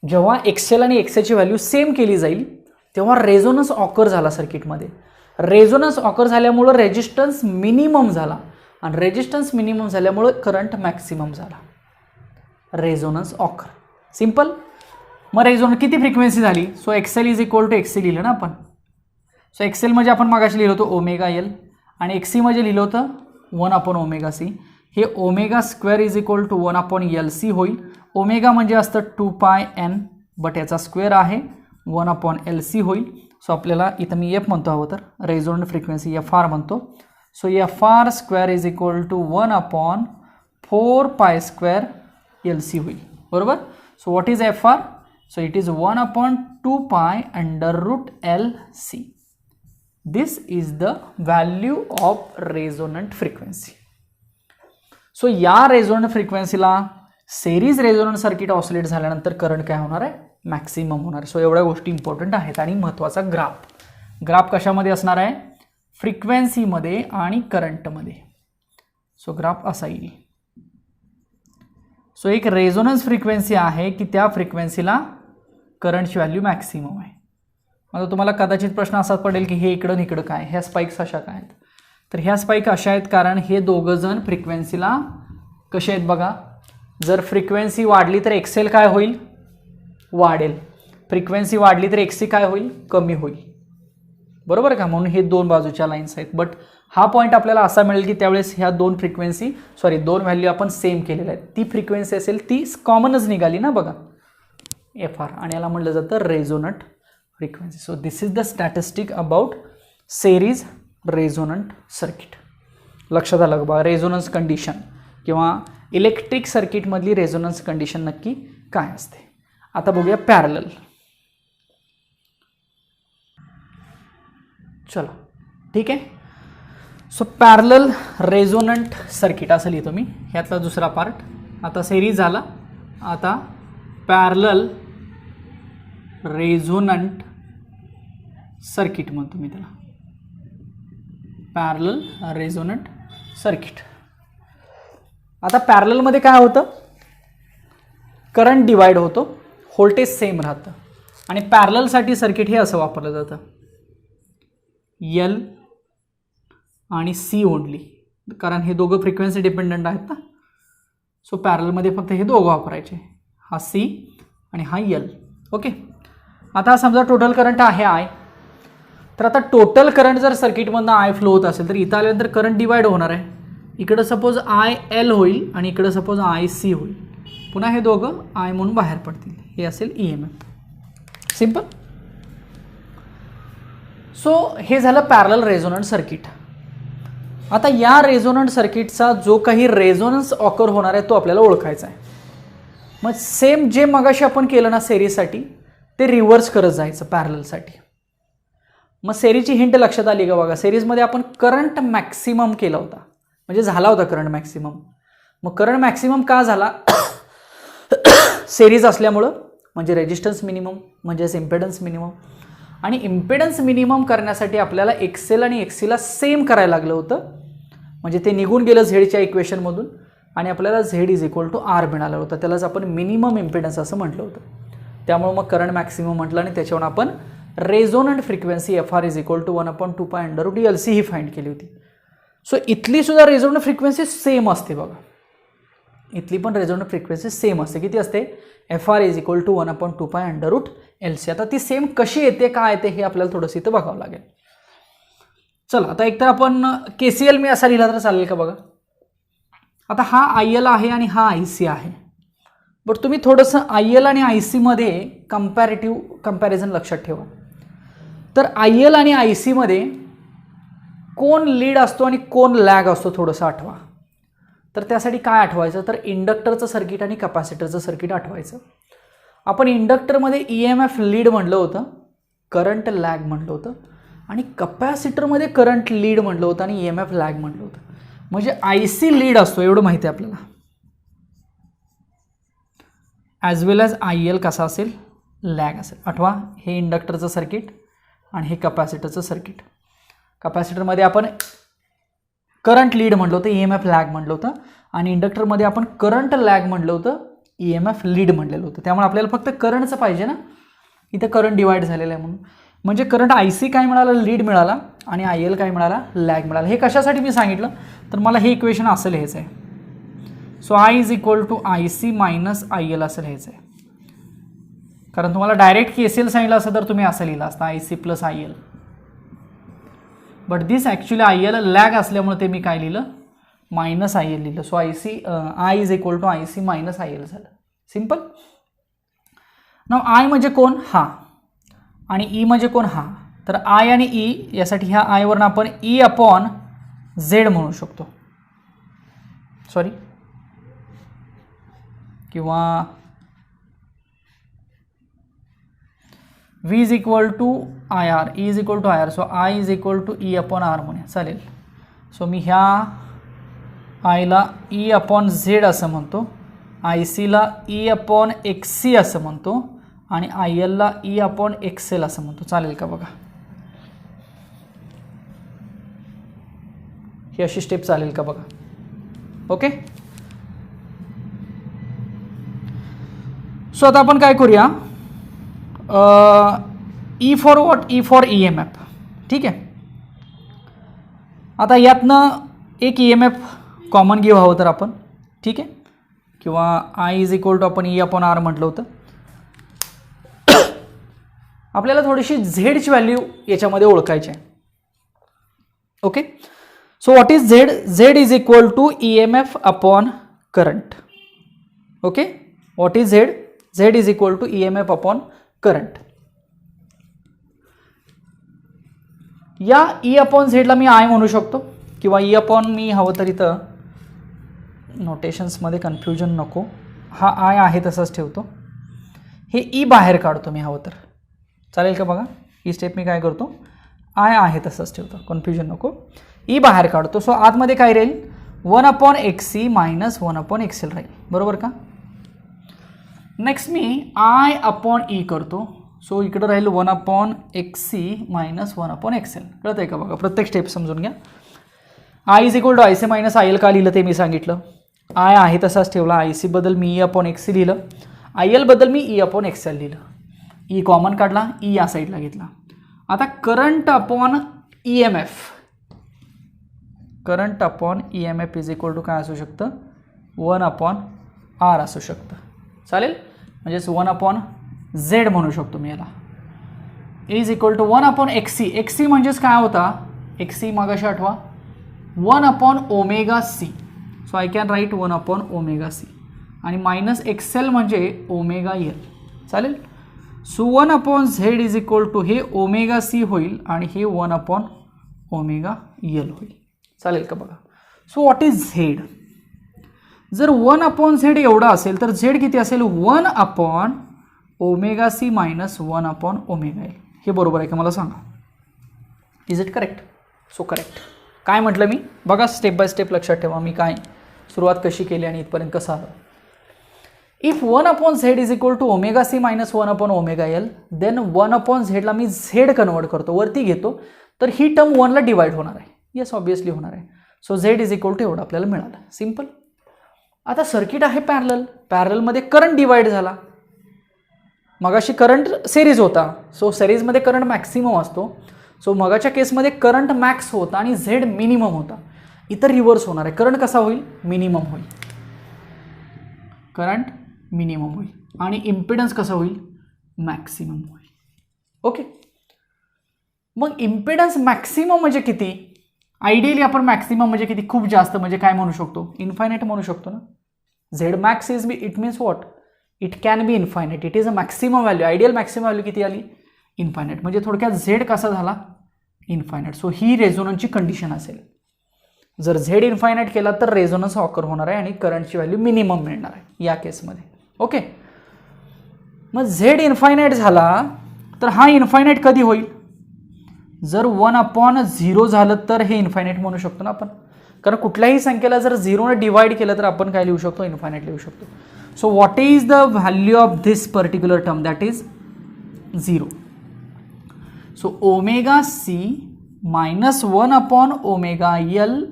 जेव्हा XL आणि XC व्हॅल्यू सेम केली जाईल तेव्हा रेझोनन्स ऑकर झाला सर्किटमध्ये. रेझोनन्स ऑकर झाल्यामुळं रेजिस्टन्स मिनिमम झाला आणि रेजिस्टन्स मिनिमम झाल्यामुळं करंट मॅक्सिमम झाला. Resonance occur. सिंपल. मग रेझोनन्स किती फ्रिक्वेन्सी झाली? So XL is equal to XC लिहिलं ना आपण. सो XL म्हणजे आपण मागाशी लिहिलं होतं ओमेगा एल आणि XC म्हणजे लिहिलं होतं 1/ओमेगा सी. हे omega square is equal to 1/LC होईल. ओमेगा म्हणजे असतं 2πN बट याचा स्क्वेअर आहे 1/LC होईल. सो आपल्याला इथं मी F म्हणतो हवं तर रेझोनंट फ्रिक्वेन्सी FR म्हणतो. So FR square is equal to 1/4π² LC होईल. बरोबर. So what is FR? So it is 1/2π√LC. This is the value of resonant frequency. So या रेझोनंट फ्रिक्वेन्सीला सेरीज रेझोनंट सर्किट ऑसिलेट झाल्यानंतर करंट काय होणार आहे? मॅक्सिमम होणार. सो एवढ्या गोष्टी इम्पॉर्टंट आहेत. आणि महत्त्वाचा ग्राफ. ग्राफ कशामध्ये असणार आहे? फ्रिक्वेन्सीमध्ये आणि करंटमध्ये. सो ग्राफ असा येईल. सो एक रेझोनन्स फ्रिक्वेन्सी आहे की त्या फ्रिक्वेन्सीला करंटची व्हॅल्यू मॅक्सिमम आहे. आता तुम्हाला कदाचित प्रश्न असाच पडेल की हे इकडं इकडं काय? ह्या स्पाइक्स अशा काय आहेत? तर ह्या स्पाइक अशा आहेत कारण हे दोघं जण फ्रिक्वेन्सीला कसे आहेत बघा. जर फ्रिक्वेन्सी वाढली तर XL काय होईल? वाढेल. फ्रिक्वेन्सी वाढली तर XC काय होईल? कमी होईल. बरोबर का? म्हणून हे दोन बाजूच्या लाईन्स आहेत. बट हा पॉईंट आपल्याला असा मिळेल की त्यावेळेस ह्या दोन व्हॅल्यू आपण सेम केलेल्या आहेत. ती फ्रिक्वेन्सी असेल ती कॉमनच निघाली ना बघा FR आणि याला म्हटलं जातं resonant frequency. So this is the statistic about series resonant circuit. लक्षात आलं बघा. रेझोनन्स कंडिशन किंवा इलेक्ट्रिक सर्किटमधली रेझोनन्स कंडिशन नक्की काय असते. आता बघूया पॅरलल. चला ठीक आहे. सो पॅरलल रेझोनंट सर्किट असं लिहितो मी, ह्यातला दुसरा पार्ट. आता सेरीज झाला, आता पॅरलल रेझोनंट सर्किट म्हणतो मी त्याला, पॅरलल रेझोनंट सर्किट. आता पॅरललमध्ये काय होतं, करंट डिवाइड होतो, व्होल्टेज सेम राहतं. आणि पॅरललसाठी सर्किट हे असं वापरलं जातं, एल आणि सी ओनली, कारण हे दोघं फ्रिक्वेन्सी डिपेंडंट आहेत ना. सो पॅरलमध्ये फक्त हे दोघं वापरायचे, हा सी आणि हा एल. ओके. आता समजा टोटल करंट आहे आय, तर आता टोटल करंट जर सर्किटमधनं आय फ्लो होत असेल तर इथं आल्यानंतर करंट डिवाइड होणार आहे. इकडं सपोज आय एल होईल आणि इकडं सपोज आय सी होईल. पुन्हा हे दोघं आय म्हणून बाहेर पडतील, हे असेल E M F. Simple. So हे झालं पॅरलल रेझोनंट सर्किट. आता या रेझोनंट सर्किटचा जो काही रेझोनन्स ऑकर होणार आहे तो आपल्याला ओळखायचा आहे. मग सेम जे मगाशी आपण केलं ना सेरीजसाठी, ते रिव्हर्स करत जायचं पॅरललसाठी. मग सेरीजची हिंट लक्षात आली का बघा. सेरीजमध्ये आपण करंट मॅक्सिमम केला होता, म्हणजे झाला होता करंट मॅक्सिमम. मग करंट मॅक्सिमम का झाला, सेरीज असल्यामुळं, म्हणजे रेजिस्टन्स मिनिमम म्हणजेच इम्पेडन्स मिनिमम. आणि इम्पेडन्स मिनिमम करण्यासाठी आपल्याला एक्सेल आणि एक्सीला सेम करायला लागलं होतं, म्हणजे ते निघून गेलं झेडच्या इक्वेशनमधून आणि आपल्याला Z is equal to R मिळालं होतं. त्यालाच आपण मिनिमम इम्पेडन्स असं म्हटलं होतं. त्यामुळे मग करंट मॅक्सिमम म्हटलं आणि त्याच्यावर आपण resonant frequency f r is equal to 1/2π√LC ही फाइंड केली होती. सो इथली सुद्धा रेझोनंट फ्रिक्वेन्सी सेम असते बघा. इथली पण रेझोनंट फ्रिक्वेन्सी सेम असते. किती असते, f r is equal to 1/2π√LC. आता ती सेम कशी येते, काय येते, हे आपल्याला थोडंसं इथं बघावं लागेल. चला आता एकतर आपण KCL मी असा लिहिला तर चालेल का बघा. आता हा IL आहे आणि हा IC आहे. बट तुम्ही थोडंसं IL आणि IC मध्ये कंपॅरिझन लक्षात ठेवा. तर IL आणि IC मध्ये कोण लीड असतो आणि कोण लॅग असतो थोडंसं आठवा. तर त्यासाठी काय आठवायचं, तर इंडक्टरचं सर्किट आणि कॅपॅसिटरचं सर्किट आठवायचं. आपण इंडक्टरमध्ये EMF लीड म्हटलं होतं, करंट लॅग म्हटलं होतं, आणि कपॅसिटरमध्ये करंट लीड म्हटलं होतं आणि EMF लॅग म्हटलं होतं. म्हणजे IC लीड असतो एवढं माहिती आहे आपल्याला, ॲज वेल ॲज IL कसा असेल, लॅग असेल. आठवा, हे इंडक्टरचं सर्किट आणि हे कपॅसिटरचं सर्किट. कपॅसिटरमध्ये आपण करंट लीड म्हटलं होतं, EMF लॅग म्हटलं होतं, आणि इंडक्टरमध्ये आपण करंट लॅग म्हटलं होतं, EMF लीड म्हटलेलं होतं. त्यामुळे आपल्याला फक्त करंटचं पाहिजे ना, इथं करंट डिवाइड झालेलं आहे म्हणून. म्हणजे करंट IC काय मिळालं, लीड मिळाला, आणि IL काय मिळाला, लॅग मिळाला. हे कशासाठी मी सांगितलं, तर मला हे इक्वेशन असं लिहायचं आहे. So I is equal to IC minus IL असं लिहायचं आहे. कारण तुम्हाला डायरेक्ट KCL सांगितलं असं तर तुम्ही असं लिहिलं असतं, IC plus IL. But this actually IL lag असल्यामुळे ते मी काय लिहिलं, मायनस IL लिहिलं. So I is equal to IC minus IL झालं. सिम्पल. नाव I म्हणजे कोण, हा, आणि E म्हणजे कोण, हा. तर I आणि E यासाठी ह्या I वरून आपण E/Z म्हणू शकतो, सॉरी, किंवा V is equal to IR, E is equal to IR. So I is equal to E/R म्हणूया, चालेल. सो मी ह्या आयला E/Z असं म्हणतो, ICला E/XC असं म्हणतो, आणि ILला E/XL असं म्हणतो. चालेल का बघा, ही अशी स्टेप चालेल का बघा. ओके. सो आता आपण काय करूया, E for what, E for EMF. ठीक आहे. आता यातनं एक EMF कॉमन घेऊ हवं तर आपण, ठीक आहे, किंवा I इज इक्वल टू आपण E/R म्हटलं होतं. आपल्याला थोडीशी झेडची व्हॅल्यू याच्यामध्ये ओळखायची आहे. Okay. So what is Z, Z is equal to EMF upon current. Okay. What is Z, Z is equal to EMF upon current. या E/Z ला मी I म्हणू शकतो, किंवा E/ मी हवं तर इथं नोटेशन्समध्ये कन्फ्युजन नको, हा I आहे तसंच ठेवतो. हे E बाहेर काढतो मी हवं तर, चालेल का बघा. ही स्टेप मी काय करतो, आय आहे तसंच ठेवतो, कन्फ्युजन नको. ई बाहेर काढतो. सो आतमध्ये काय राहील 1/xc मायनस 1/xl राहील. बरोबर का. नेक्स्ट मी I/e करतो. सो इकडं राहील 1/xc मायनस 1/xl. कळतं आहे का बघा, प्रत्येक स्टेप समजून घ्या. I is equal to IC minus IL का लिहिलं ते मी सांगितलं. I आहे तसाच ठेवला. IC बद्दल मी E/xc लिहिलं. IL बद्दल मी E/xl लिहिलं. E कॉमन काढला, E या साईडला घेतला. आता current upon EMF, current upon EMF is equal to काय असू शकतं 1/R असू शकतं. चालेल, म्हणजेच 1/Z म्हणू शकतो मी याला. Is equal to 1/xc. XC म्हणजेच काय होता, XC मागाशी आठवा 1/ωc. So I can write 1/ωc आणि मायनस XL म्हणजे ωL. चालेल. So 1/Z is equal to हे ωc होईल आणि हे 1/ωL होईल. चालेल का बघा. So what is Z. जर 1/Z एवढा असेल तर Z किती असेल 1/ωc मायनस 1/ωL. हे बरोबर आहे का मला सांगा. Is it correct. So correct. काय म्हटलं मी बघा, स्टेप बाय स्टेप लक्षात ठेवा मी काय सुरुवात कशी केली आणि इथपर्यंत कसं आलं. If 1/Z is equal to ωc minus 1/ωL, then 1/Z ला मी Z कन्वर्ट करतो, वरती घेतो, तर ही टर्म 1 ला डिवाइड होणार आहे. येस ऑब्वियसली होणार आहे. So Z is equal to एवढं आपल्याला मिळालं. सिम्पल. आता सर्किट आहे पॅरलल, पॅरलमध्ये करंट डिवाइड झाला. मगाशी करंट सिरीज होता, सो सिरीजमध्ये करंट मॅक्सिमम असतो. सो मगाच्या केसमध्ये करंट मॅक्स होता आणि Z मिनिमम होता. इतर रिव्हर्स होणार आहे. करंट कसा होईल मिनिमम होईल, करंट मिनिमम होईल आणि इम्पिडन्स कसा होईल मॅक्सिमम होईल. ओके. मग इम्पिडन्स मॅक्सिमम म्हणजे किती. आयडियली आपण मॅक्सिमम म्हणजे किती, खूप जास्त म्हणजे काय म्हणू शकतो इन्फायनाइट म्हणू शकतो ना. Z max is it means what, it can be infinite. It is a maximum value. Ideal maximum value किती आली इन्फायनाइट. म्हणजे थोडक्यात Z कसा झाला इन्फायनाइट. सो ही रेझोनन्सची कंडिशन असेल. जर Z इन्फायनाइट केला तर रेझोनन्स ऑकर होणार आहे आणि करंटची व्हॅल्यू मिनिमम मिळणार आहे या केसमध्ये. ओके. मग Z इन्फायनाइट झाला तर हा इन्फायनाइट कधी होईल, जर 1/0 झालं तर हे इन्फायनाइट म्हणू शकतो ना आपण. कारण कुठल्याही संख्येला जर 0 ने डिवाइड केलं तर आपण काय लिहू शकतो इन्फायनाइट लिहू शकतो. So what is the value of this particular term, that is 0. So ωc minus 1/ωL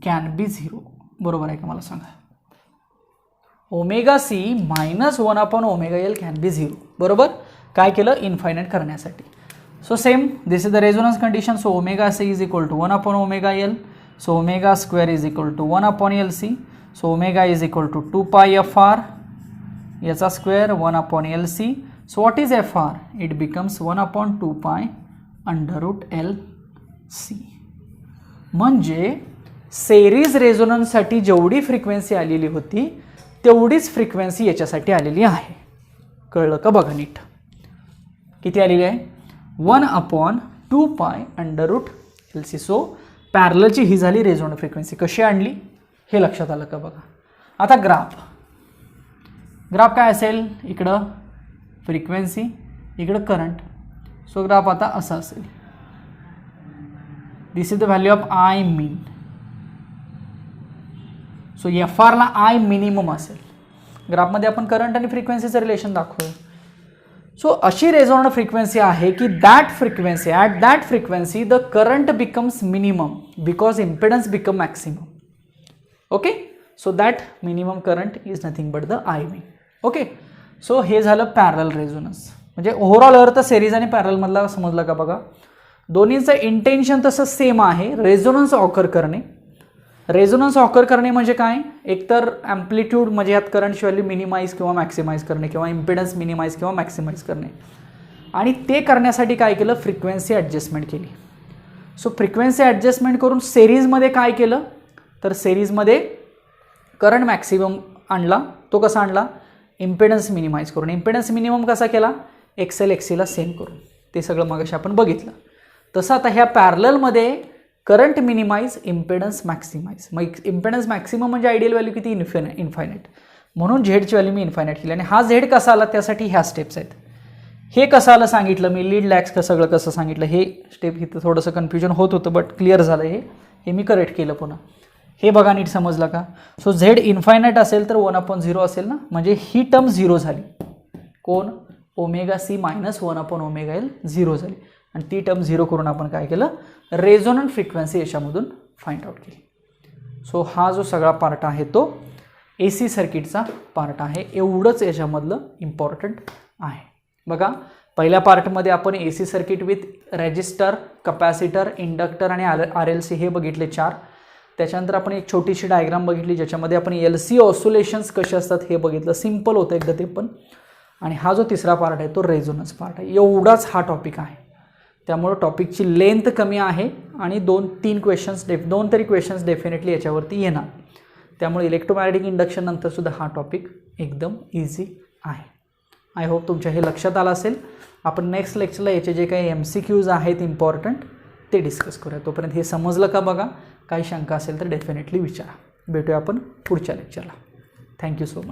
can be 0. बरोबर आहे का मला सांगा. ωc minus 1/ωL can be 0. बरोबर. काय केलं इन्फायनाइट करण्यासाठी. So same this is the resonance condition. So ωc is equal to 1/ωL. So omega square is equal to 1/LC. So omega is equal to 2πfr, याचा square 1/LC. So what is fr, it becomes 1/2π √LC. म्हणजे सेरीज रेझोनन्ससाठी जेवढी फ्रिक्वेन्सी आलेली होती तेवढीच फ्रिक्वेन्सी याच्यासाठी आलेली आहे. कळलं का बघा नीट. किती आलेली आहे 1/2π √LC. सो पॅरलची ही झाली रेझोनंट फ्रिक्वेन्सी. कशी आणली हे लक्षात आलं का बघा. आता ग्राफ काय असेल, इकडं फ्रिक्वेन्सी इकडं करंट. सो ग्राफ आता असा असेल. This is the value of I mean. So FR ला आय मिनिमम असेल. ग्राफमध्ये आपण करंट आणि फ्रिक्वेन्सीचं रिलेशन दाखवूया. सो अशी रेझोनंट फ्रिक्वेन्सी आहे की at that frequency the current becomes minimum because impedance become maximum. Okay. So that minimum current is nothing but the I mean. Okay. So हे झालं पॅरल रेझोनन्स. म्हणजे ओव्हरऑल अर्थ सेरीज आणि पॅरलमधला समजला का बघा. दोन्हीचं इंटेन्शन तसं सेम आहे, रेझोनन्स ऑकर करणे. रेझोनन्स ऑकर करणे म्हणजे काय, एकतर ॲम्प्लिट्यूड म्हणजे यात करंटची व्हॅल्यू मिनिमाइज किंवा मॅक्सिमाइज करणे किंवा इम्पिडन्स मिनिमाइज किंवा मॅक्सिमाइज करणे. आणि ते करण्यासाठी काय केलं फ्रिक्वेन्सी ॲडजस्टमेंट केली. सो फ्रिक्वेन्सी ॲडजस्टमेंट करून सेरीजमध्ये काय केलं तर सेरीजमध्ये करंट मॅक्सिमम आणला. तो कसा आणला इम्पिडन्स मिनिमाइज करून. इम्पिडन्स मिनिमम कसा केला XL XCला सेम करून. ते सगळं मगाशी आपण बघितलं. तसं आता ह्या पॅरललमध्ये करंट मिनिमाइज इम्पिडन्स मॅक्सिमाइज. मग इम्पिडन्स मॅक्सिमम म्हणजे आयडियल व्हॅल्यू किती इन्फायनाइट. म्हणून झेडची व्हॅल्यू मी इन्फायनाइट केली. आणि हा झेड कसा आला त्यासाठी ह्या स्टेप्स आहेत. हे कसं आलं सांगितलं मी, लीड लॅग्स सगळं कसं सांगितलं, हे स्टेप इथं थोडंसं कन्फ्युजन होत होतं बट क्लिअर झालं, हे मी करेक्ट केलं पुन्हा. हे बघा नीट समजलं का. सो झेड इन्फायनाईट असेल तर 1/0 असेल ना, म्हणजे ही टर्म 0 झाली. कोण, ओमेगा सी मायनस 1/ωL 0 झाली, आणि ती टर्म 0 करून आपण काय केलं, रेझोनंट फ्रिक्वेन्सी याच्यामधून फाइंड आउट केली. सो हा जो सगळा पार्ट आहे तो AC सर्किटचा पार्ट आहे. एवढंच याच्यामधलं इम्पॉर्टंट आहे. बघा पहिल्या पार्टमध्ये आपण AC circuit with resistor, capacitor, inductor आणि RLC हे बघितले 4. त्याच्यानंतर आपण एक छोटीशी डायग्राम बघितली ज्याच्यामध्ये आपण LC ऑसोलेशन्स कसे असतात हे बघितलं. सिम्पल होतं एकदा ते पण. आणि हा जो तिसरा पार्ट आहे तो रेझोनन्स पार्ट आहे. एवढाच हा टॉपिक आहे. त्यामुळे टॉपिकची लेंथ कमी आहे आणि 2-3 क्वेश्चन्स 2 तरी क्वेश्चन्स डेफिनेटली याच्यावरती येणार. त्यामुळे इलेक्ट्रोमॅग्नेटिक इंडक्शन नंतर सुद्धा हा टॉपिक एकदम इझी आहे. आय होप तुमच्या हे लक्षात आलं असेल. आपण नेक्स्ट लेक्चरला याचे जे काही MCQs आहेत इम्पॉर्टंट ते डिस्कस करूया. तोपर्यंत हे समजलं का बघा. काही शंका असेल तर डेफिनेटली विचारा. भेटूया आपण पुढच्या लेक्चरला. Thank you so much.